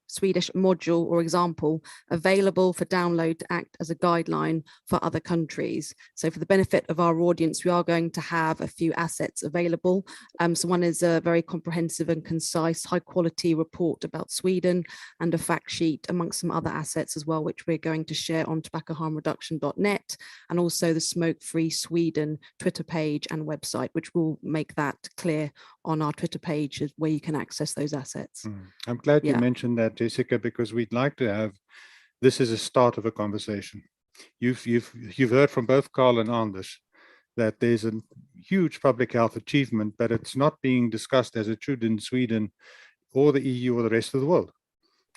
module or example available for download to act as a guideline for other countries? So for the benefit of our audience, we are going to have a few assets available. So one is a very comprehensive and concise, high quality report about Sweden and a fact sheet amongst some other assets as well, which we're going to share on tobaccoharmreduction.net, and also the Smoke Free Sweden Twitter page and website, which will make that clear on our Twitter page where you can access those assets. I'm glad you mentioned that, Jessica, because we'd like to have this as a start of a conversation. You've heard from both Karl and Anders that there's a huge public health achievement, but it's not being discussed as it should in Sweden or the EU or the rest of the world.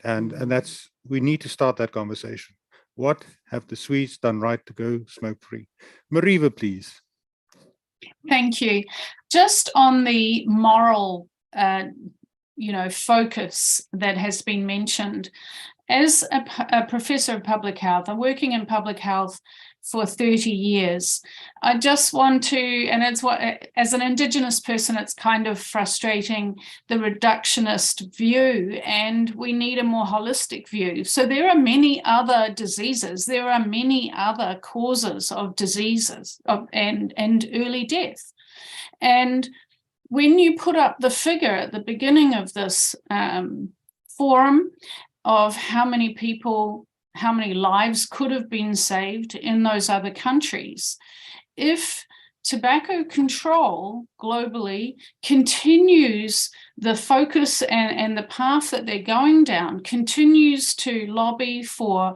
And that's, we need to start that conversation. What have the Swedes done right to go smoke free? Marewa, please. Thank you. Just on the moral, focus that has been mentioned, as a professor of public health, I'm working in public health for 30 years. I just want to, and it's what, as an Indigenous person, it's kind of frustrating, the reductionist view, and we need a more holistic view. So there are many other diseases, there are many other causes of diseases and early death. And when you put up the figure at the beginning of this forum of how many people, how many lives could have been saved in those other countries, if tobacco control globally continues the focus and the path that they're going down, continues to lobby for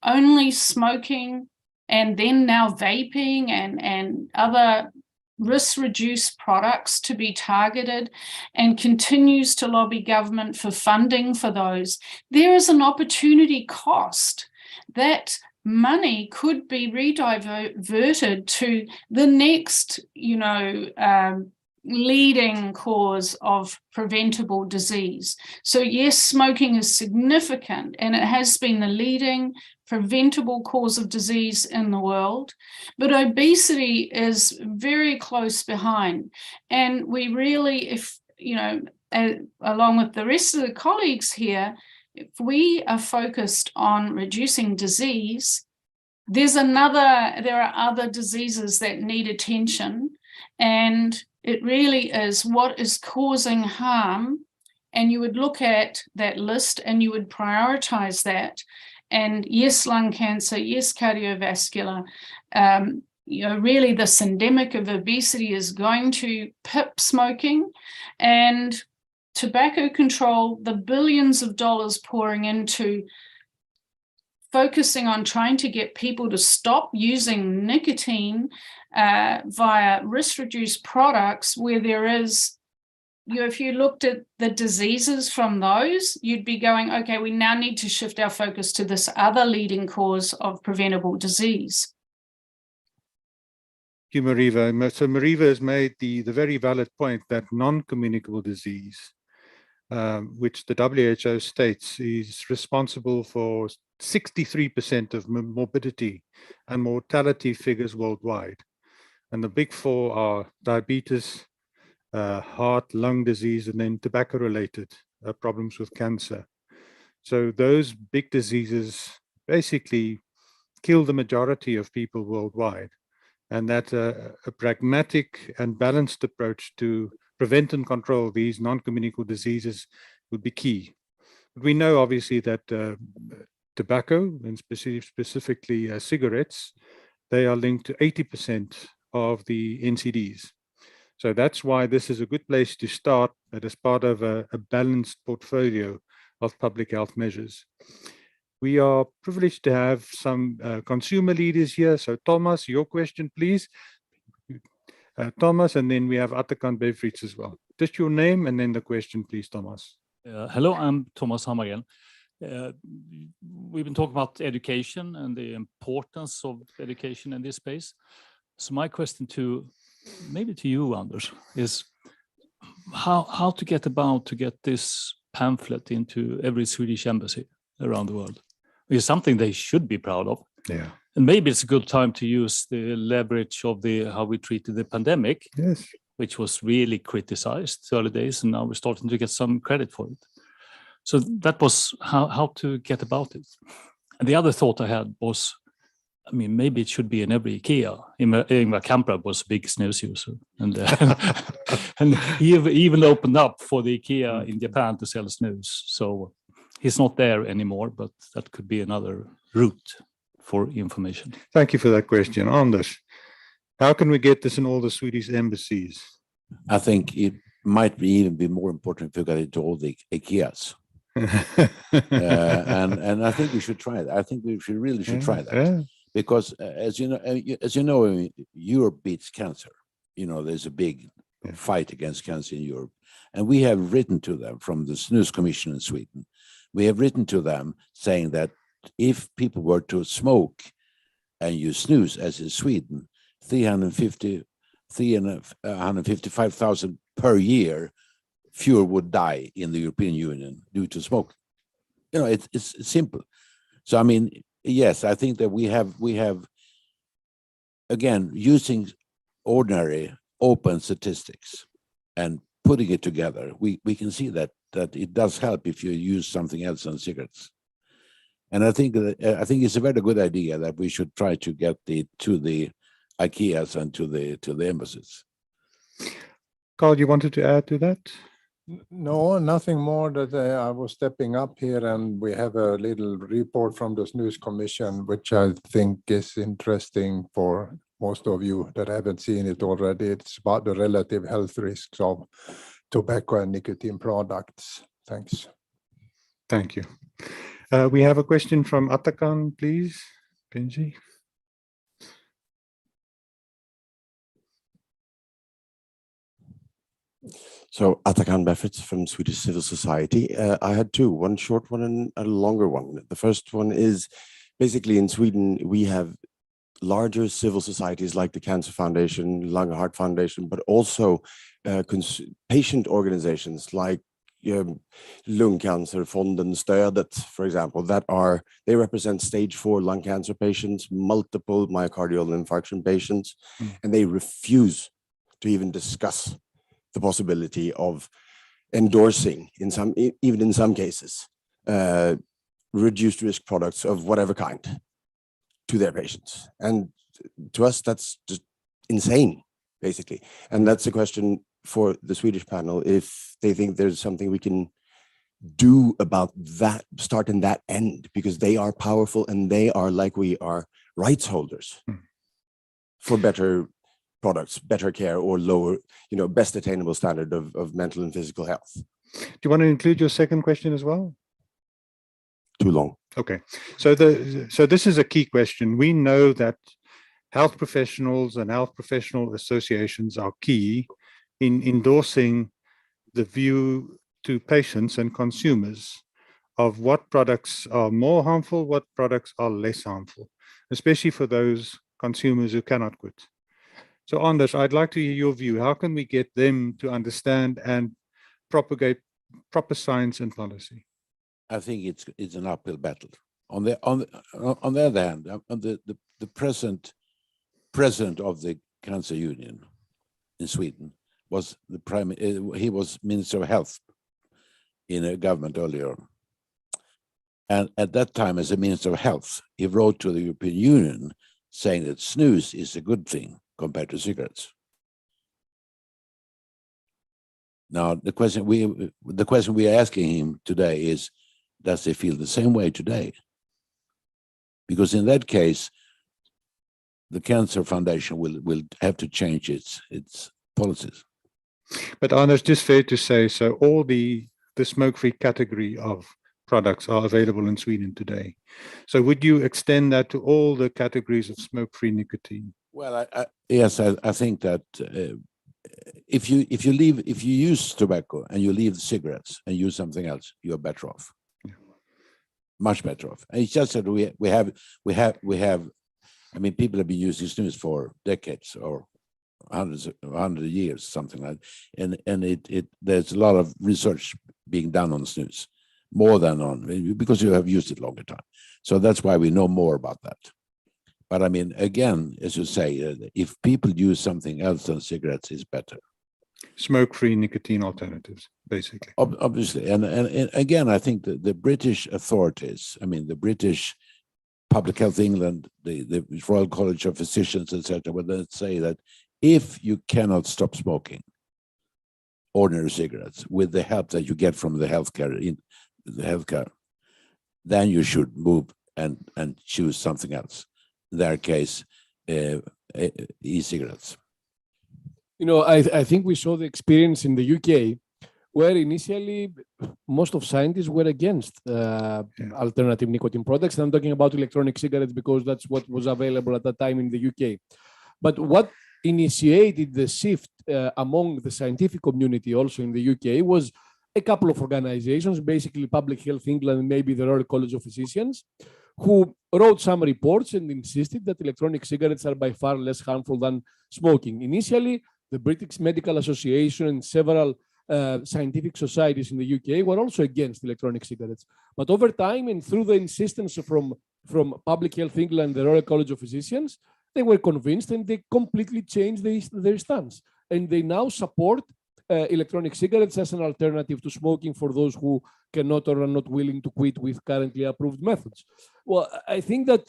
only smoking and then now vaping and other risk-reduced products to be targeted, and continues to lobby government for funding for those, there is an opportunity cost. That money could be rediverted to the next, leading cause of preventable disease. So yes, smoking is significant, and it has been the leading preventable cause of disease in the world, but obesity is very close behind. And we really, along with the rest of the colleagues here, if we are focused on reducing disease, there are other diseases that need attention, and it really is what is causing harm, and you would look at that list and you would prioritize that. And yes, lung cancer, yes, cardiovascular, really this endemic of obesity is going to pip smoking, and tobacco control, the billions of dollars pouring into focusing on trying to get people to stop using nicotine via risk-reduced products, where there is, if you looked at the diseases from those, you'd be going, okay, we now need to shift our focus to this other leading cause of preventable disease. Thank you, Marewa. So Marewa has made the very valid point that non-communicable disease, which the WHO states is responsible for 63% of morbidity and mortality figures worldwide. And the big four are diabetes, heart, lung disease, and then tobacco-related problems with cancer. So those big diseases basically kill the majority of people worldwide. And that a pragmatic and balanced approach to prevent and control these non-communicable diseases would be key. But we know obviously that tobacco, and specifically cigarettes, they are linked to 80% of the NCDs. So that's why this is a good place to start, that as part of a balanced portfolio of public health measures. We are privileged to have some consumer leaders here. So Thomas, your question, please. Thomas, and then we have Atakan Befrits as well. Just your name and then the question, please, Thomas. Hello, I'm Thomas Hammargren. We've been talking about education and the importance of education in this space. So my question maybe to you, Anders, is how to get this pamphlet into every Swedish embassy around the world. It's something they should be proud of. Yeah. And maybe it's a good time to use the leverage of how we treated the pandemic, yes, which was really criticized early days, and now we're starting to get some credit for it. So that was how to get about it. And the other thought I had was, maybe it should be in every IKEA. Ingvar Kamprad was a big snus user, and and he even opened up for the IKEA in Japan to sell snus. So he's not there anymore, but that could be another route for information. Thank you for that question. Anders, how can we get this in all the Swedish embassies? I think it might even be more important if we got it to all the IKEAs. And I think we should try that. I think we really should try that. Yeah. Because as you know, Europe beats cancer. There's a big fight against cancer in Europe. And we have written to them from the Snus Commission in Sweden. We have written to them saying that if people were to smoke and use snus, as in Sweden, 355,000 per year fewer would die in the European Union due to smoke. It's simple. So yes, I think that we have again, using ordinary open statistics and putting it together, we can see that it does help if you use something else than cigarettes. And I think it's a very good idea that we should try to get to the IKEAs and to the embassies. Karl, you wanted to add to that? No, nothing more. That I was stepping up here, and we have a little report from the Snus Commission, which I think is interesting for most of you that haven't seen it already. It's about the relative health risks of tobacco and nicotine products. Thanks. Thank you. We have a question from Atakan, please. Benji. So Atakan Befferts from Swedish Civil Society. I had two, one short one and a longer one. The first one is basically in Sweden, we have larger civil societies like the Cancer Foundation, Lung Heart Foundation, but also patient organizations like Lungcancerfonden Stödet, for example, they represent stage 4 lung cancer patients, multiple myocardial infarction patients, and they refuse to even discuss the possibility of endorsing even in some cases, reduced risk products of whatever kind to their patients. And to us, that's just insane, basically. And that's a question for the Swedish panel, if they think there's something we can do about that, start in that end, because they are powerful and they are, like we are, rights holders for better products, better care, or lower, best attainable standard of mental and physical health. Do you want to include your second question as well? Too long. Okay, so this is a key question. We know that health professionals and health professional associations are key in endorsing the view to patients and consumers of what products are more harmful, what products are less harmful, especially for those consumers who cannot quit. So Anders, I'd like to hear your view. How can we get them to understand and propagate proper science and policy? I think it's an uphill battle. On the other hand, the present president of the Cancer Union in Sweden was he was Minister of Health in a government earlier on. And at that time, as a Minister of Health, he wrote to the European Union saying that snus is a good thing compared to cigarettes. Now, the question we are asking him today is, does he feel the same way today? Because in that case, the Cancer Foundation will have to change its policies. But Anders, just fair to say, so all the smoke-free category of products are available in Sweden today. So would you extend that to all the categories of smoke-free nicotine? Well, yes, I think that if you use tobacco and you leave the cigarettes and use something else, you're better off. Yeah. Much better off. And it's just that we have. I mean, people have been using snus for decades or hundred years, something like that. And there's a lot of research being done on snus, more than on, because you have used it longer time. So that's why we know more about that. But I mean, again, as you say, if people use something else than cigarettes, it's better. Smoke-free nicotine alternatives, basically. Obviously, and again, I think the British authorities, I mean, the British Public Health England, the Royal College of Physicians, etc., would then say that if you cannot stop smoking ordinary cigarettes with the help that you get from the healthcare, then you should move and choose something else. In their case, e-cigarettes. I think we saw the experience in the UK, where initially most of scientists were against alternative nicotine products. And I'm talking about electronic cigarettes because that's what was available at that time in the UK. But what initiated the shift among the scientific community also in the UK was a couple of organizations, basically Public Health England and maybe the Royal College of Physicians, who wrote some reports and insisted that electronic cigarettes are by far less harmful than smoking. Initially, the British Medical Association and several scientific societies in the UK were also against electronic cigarettes. But over time and through the insistence from Public Health England and the Royal College of Physicians, they were convinced and they completely changed their stance. And they now support electronic cigarettes as an alternative to smoking for those who cannot or are not willing to quit with currently approved methods. Well, I think that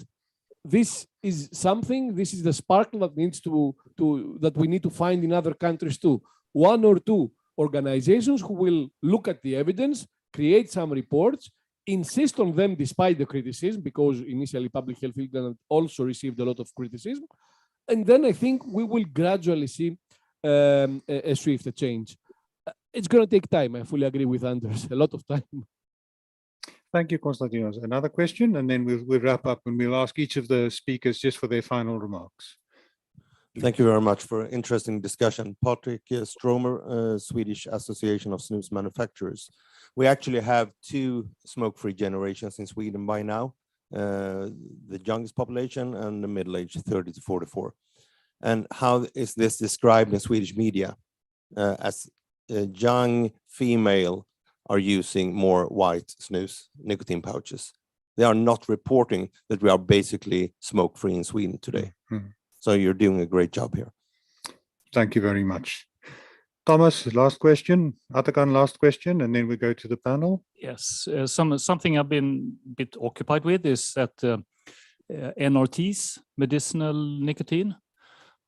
this is the spark that that we need to find in other countries too. One or two organizations who will look at the evidence, create some reports, insist on them despite the criticism, because initially Public Health England also received a lot of criticism. And then I think we will gradually see a swift change. It's going to take time. I fully agree with Anders, a lot of time. Thank you, Konstantinos. Another question, and then we'll wrap up and we'll ask each of the speakers just for their final remarks. Thank you very much for interesting discussion. Patrik Stromer, Swedish Association of Snus Manufacturers. We actually have 2 smoke-free generations in Sweden by now, the youngest population and the middle age 30 to 44. And how is this described in Swedish media? As a young female are using more white snus, nicotine pouches. They are not reporting that we are basically smoke-free in Sweden today. So you're doing a great job here. Thank you very much. Thomas, last question. Atakan, last question, and then we go to the panel. Yes, something I've been a bit occupied with is that NRTs, medicinal nicotine,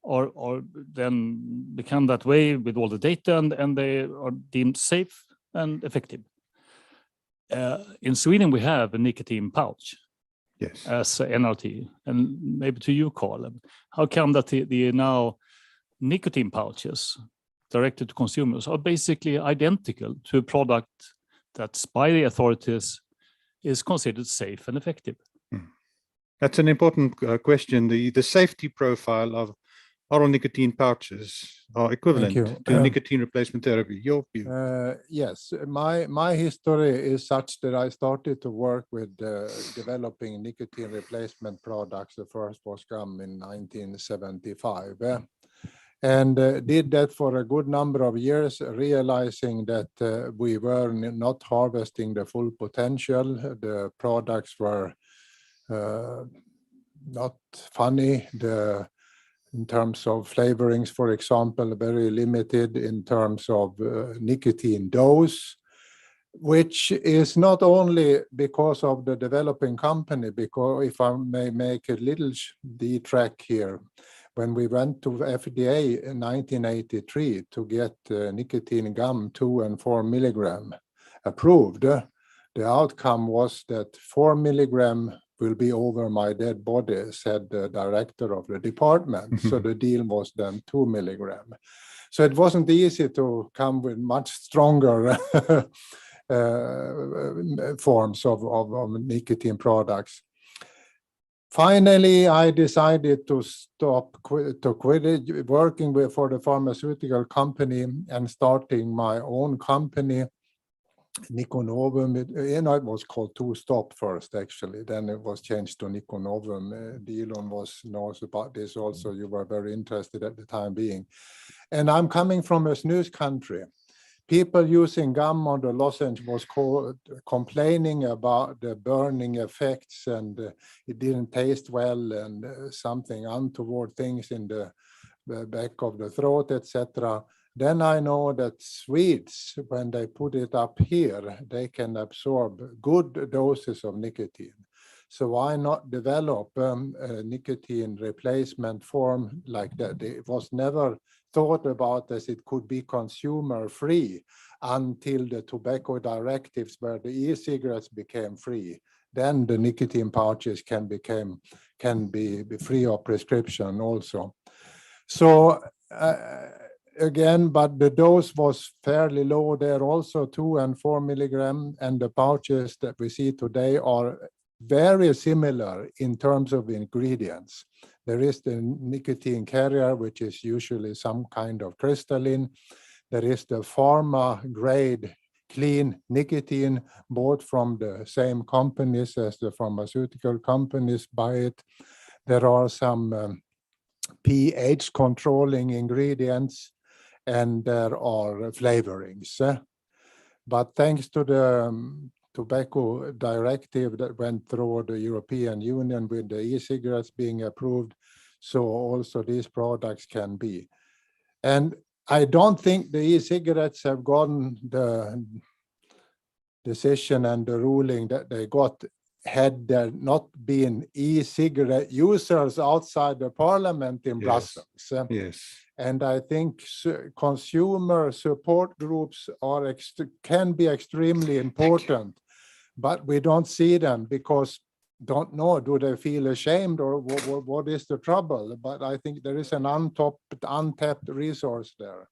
or then become that way with all the data, and they are deemed safe and effective. In Sweden, we have a nicotine pouch. Yes. As a NRT, and maybe to you, Karl, how come that the now nicotine pouches directed to consumers are basically identical to a product that's by the authorities is considered safe and effective? That's an important question. The safety profile of oral nicotine pouches are equivalent to nicotine replacement therapy. Your view? Yes, my history is such that I started to work with developing nicotine replacement products. The first was gum in 1975. And did that for a good number of years, realizing that we were not harvesting the full potential. The products were not funny. In terms of flavorings, for example, very limited in terms of nicotine dose, which is not only because of the developing company, because if I may make a little detrack here, when we went to FDA in 1983 to get nicotine gum 2 and 4 milligram approved, the outcome was that 4 milligram will be over my dead body, said the director of the department. So the deal was then 2 milligram. So it wasn't easy to come with much stronger forms of nicotine products. Finally, I decided to quit working for the pharmaceutical company and starting my own company. Niconovum, it was called Two Stop first, actually. Then it was changed to Niconovum. Delon knows about this also. You were very interested at the time being. And I'm coming from a snus country. People using gum on the lozenge was complaining about the burning effects, and it didn't taste well, and something untoward things in the back of the throat, etc. Then I know that Swedes, when they put it up here, they can absorb good doses of nicotine. So why not develop a nicotine replacement form like that? It was never thought about as it could be consumer free until the tobacco directives where the e-cigarettes became free. Then the nicotine pouches can be free of prescription also. So again, but the dose was fairly low there also, 2 and 4 milligram, and the pouches that we see today are very similar in terms of ingredients. There is the nicotine carrier, which is usually some kind of crystalline. There is the pharma grade clean nicotine, bought from the same companies as the pharmaceutical companies buy it. There are some pH controlling ingredients, and there are flavorings. But thanks to the tobacco directive that went through the European Union with the e-cigarettes being approved, so also these products can be. And I don't think the e-cigarettes have gotten the decision and the ruling that they got had there not been e-cigarette users outside the parliament in Brussels. Yes. And I think consumer support groups can be extremely important, but we don't see them because don't know, do they feel ashamed or what is the trouble? But I think there is an untapped resource there.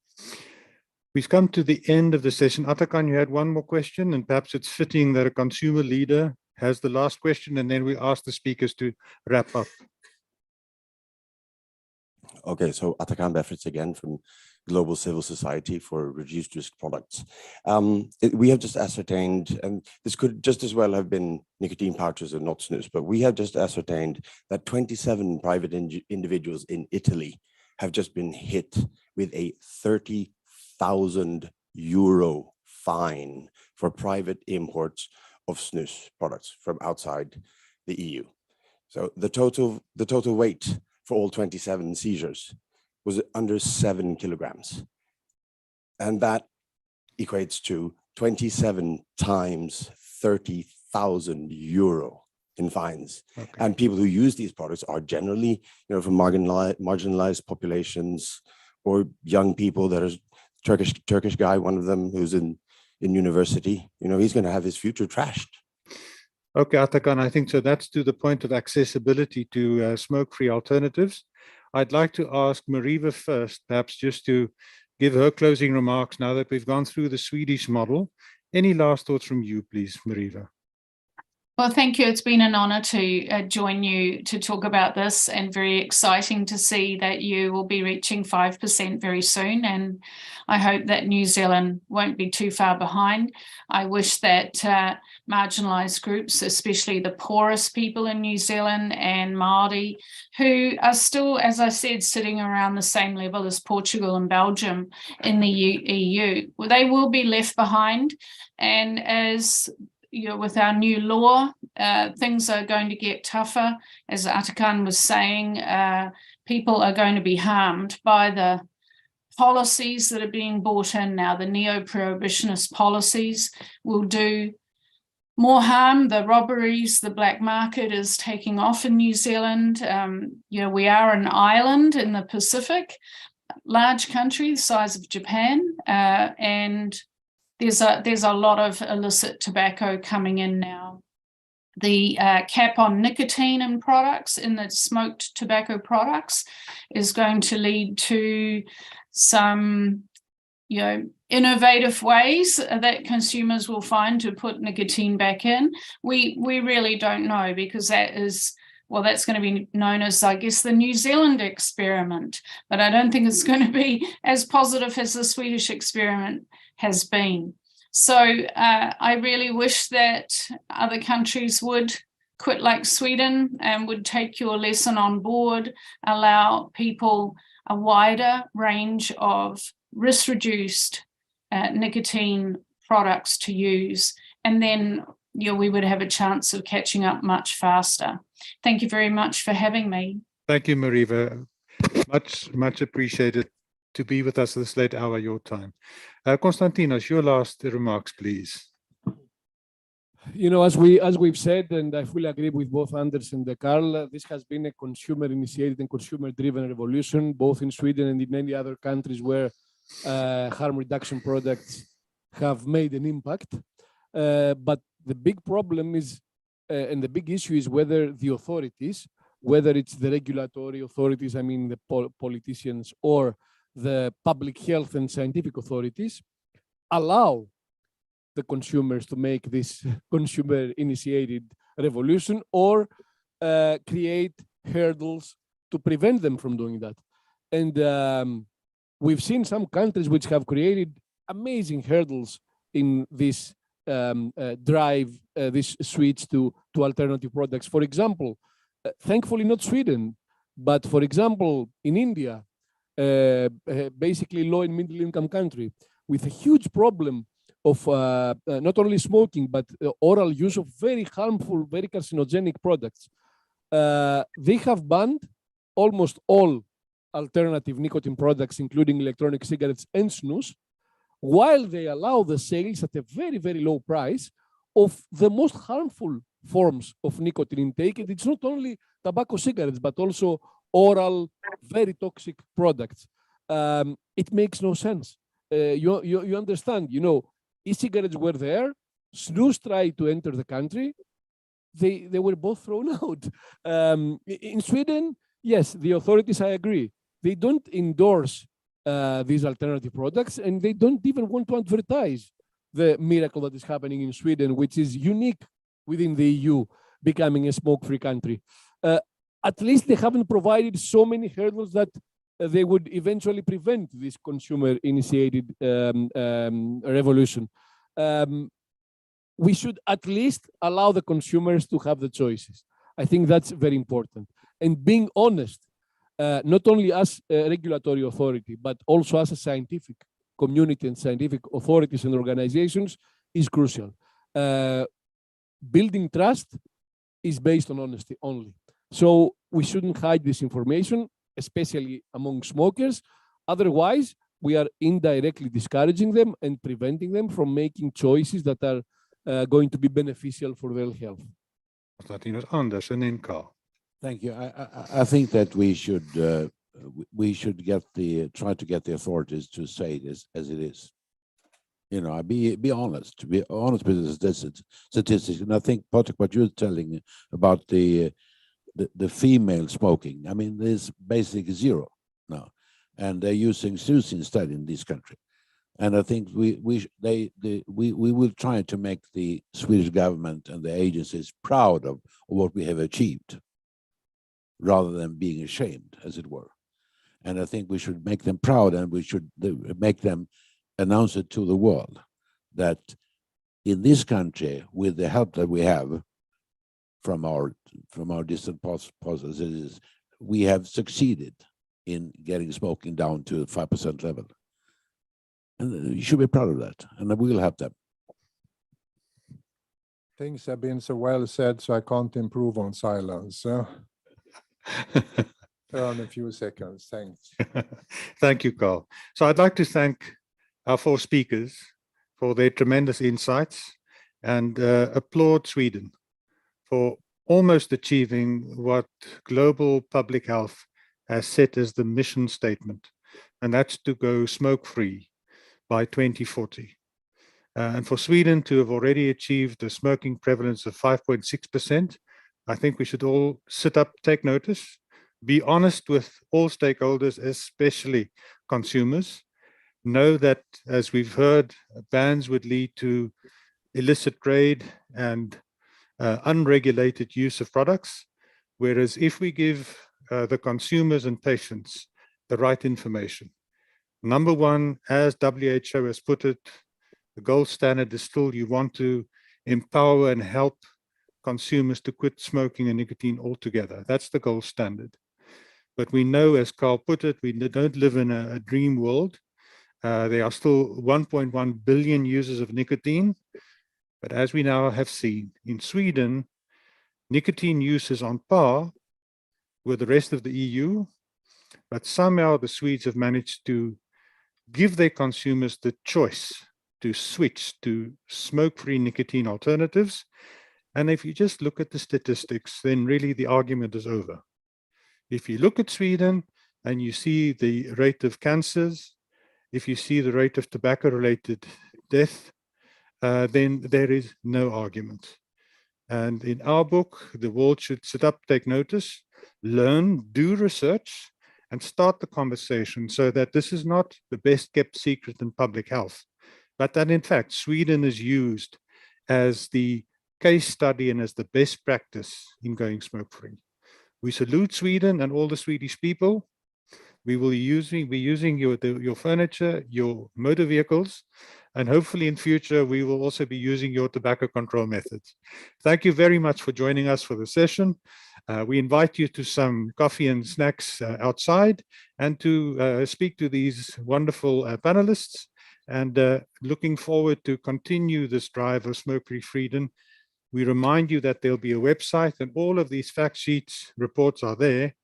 We've come to the end of the session. Atakan, you had one more question, and perhaps it's fitting that a consumer leader has the last question, and then we ask the speakers to wrap up. Okay, so Atakan Befritz again from Global Civil Society for Reduced Risk Products. We have just ascertained, and this could just as well have been nicotine pouches and not snus, but we have just ascertained that 27 private individuals in Italy have just been hit with a 30,000 euro fine for private imports of snus products from outside the EU. So the total weight for all 27 seizures was under 7 kilograms. And that equates to 27 times 30,000 euro in fines. Okay. And people who use these products are generally, from marginalized populations or young people. That is Turkish guy, one of them who's in university, he's going to have his future trashed. Okay, Atakan, I think so. That's to the point of accessibility to smoke-free alternatives. I'd like to ask Marewa first, perhaps just to give her closing remarks now that we've gone through the Swedish model. Any last thoughts from you, please, Marewa? Well, thank you. It's been an honor to join you to talk about this, and very exciting to see that you will be reaching 5% very soon. And I hope that New Zealand won't be too far behind. I wish that marginalised groups, especially the poorest people in New Zealand and Māori, who are still, as I said, sitting around the same level as Portugal and Belgium in the EU, they will be left behind. And as with our new law, things are going to get tougher. As Atakan was saying, people are going to be harmed by the policies that are being brought in now. The neo-prohibitionist policies will do more harm. The robberies, the black market is taking off in New Zealand. We are an island in the Pacific, large country, the size of Japan, and there's a lot of illicit tobacco coming in now. The cap on nicotine in products, in the smoked tobacco products, is going to lead to some, innovative ways that consumers will find to put nicotine back in. We really don't know, because that's going to be known as, I guess, the New Zealand experiment. But I don't think it's going to be as positive as the Swedish experiment has been. So I really wish that other countries would quit like Sweden and would take your lesson on board, allow people a wider range of risk-reduced nicotine products to use, and then we would have a chance of catching up much faster. Thank you very much for having me. Thank you, Marewa. Much appreciated to be with us this late hour, your time. Konstantinos, your last remarks, please. As we've said, and I fully agree with both Anders and Karl, this has been a consumer-initiated and consumer-driven revolution, both in Sweden and in many other countries where harm reduction products have made an impact. But the big problem is, and the big issue is whether the authorities, whether it's the regulatory authorities, I mean the politicians, or the public health and scientific authorities, allow the consumers to make this consumer-initiated revolution, or create hurdles to prevent them from doing that. And we've seen some countries which have created amazing hurdles in this drive, this switch to alternative products. For example, thankfully not Sweden, but for example, in India, basically low and middle income country, with a huge problem of not only smoking, but oral use of very harmful, very carcinogenic products. They have banned almost all alternative nicotine products, including electronic cigarettes and snus, while they allow the sales at a very, very low price of the most harmful forms of nicotine intake. And it's not only tobacco cigarettes, but also oral, very toxic products. It makes no sense. You understand, e-cigarettes were there, snus tried to enter the country, they were both thrown out. In Sweden, yes, the authorities, I agree, they don't endorse these alternative products, and they don't even want to advertise the miracle that is happening in Sweden, which is unique within the EU, becoming a smoke-free country. At least they haven't provided so many hurdles that they would eventually prevent this consumer-initiated revolution. We should at least allow the consumers to have the choices. I think that's very important. And being honest, not only as a regulatory authority, but also as a scientific community and scientific authorities and organizations is crucial. Building trust is based on honesty only. So we shouldn't hide this information, especially among smokers. Otherwise, we are indirectly discouraging them and preventing them from making choices that are going to be beneficial for their health. Konstantinos, Anders, and then Karl. Thank you. I think that we should try to get the authorities to say this as it is. You know, be honest. To be honest with the statistics, and I think Patrick, what you're telling about the female smoking, I mean, there's basically zero now, and they're using snus instead in this country. And I think we will try to make the Swedish government and the agencies proud of what we have achieved, rather than being ashamed, as it were. And I think we should make them proud, and we should make them announce it to the world that in this country, with the help that we have from our distant policies, we have succeeded in getting smoking down to 5% level. And you should be proud of that, and we will help them. Things have been so well said, so I can't improve on silence. Earn a few seconds. Thanks. Thank you, Karl. So I'd like to thank our four speakers for their tremendous insights and applaud Sweden for almost achieving what global public health has set as the mission statement, and that's to go smoke-free by 2040. And for Sweden to have already achieved a smoking prevalence of 5.6%, I think we should all sit up, take notice, be honest with all stakeholders, especially consumers. Know that, as we've heard, bans would lead to illicit trade and unregulated use of products. Whereas if we give the consumers and patients the right information, number one, as WHO has put it, the gold standard is still you want to empower and help consumers to quit smoking and nicotine altogether. That's the gold standard. But we know, as Karl put it, we don't live in a dream world. There are still 1.1 billion users of nicotine. But as we now have seen in Sweden, nicotine use is on par with the rest of the EU. But somehow the Swedes have managed to give their consumers the choice to switch to smoke-free nicotine alternatives. And if you just look at the statistics, then really the argument is over. If you look at Sweden and you see the rate of cancers, if you see the rate of tobacco-related death, then there is no argument. And in our book, the world should sit up, take notice, learn, do research, and start the conversation so that this is not the best kept secret in public health, but that in fact Sweden is used as the case study and as the best practice in going smoke-free. We salute Sweden and all the Swedish people. We will be using your furniture, your motor vehicles, and hopefully in future we will also be using your tobacco control methods. Thank you very much for joining us for the session. We invite you to some coffee and snacks outside, and to speak to these wonderful panelists, and looking forward to continue this drive of smoke-free freedom. We remind you that there'll be a website, and all of these fact sheets, reports are there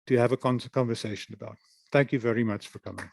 to have a conversation about. Thank you very much for coming.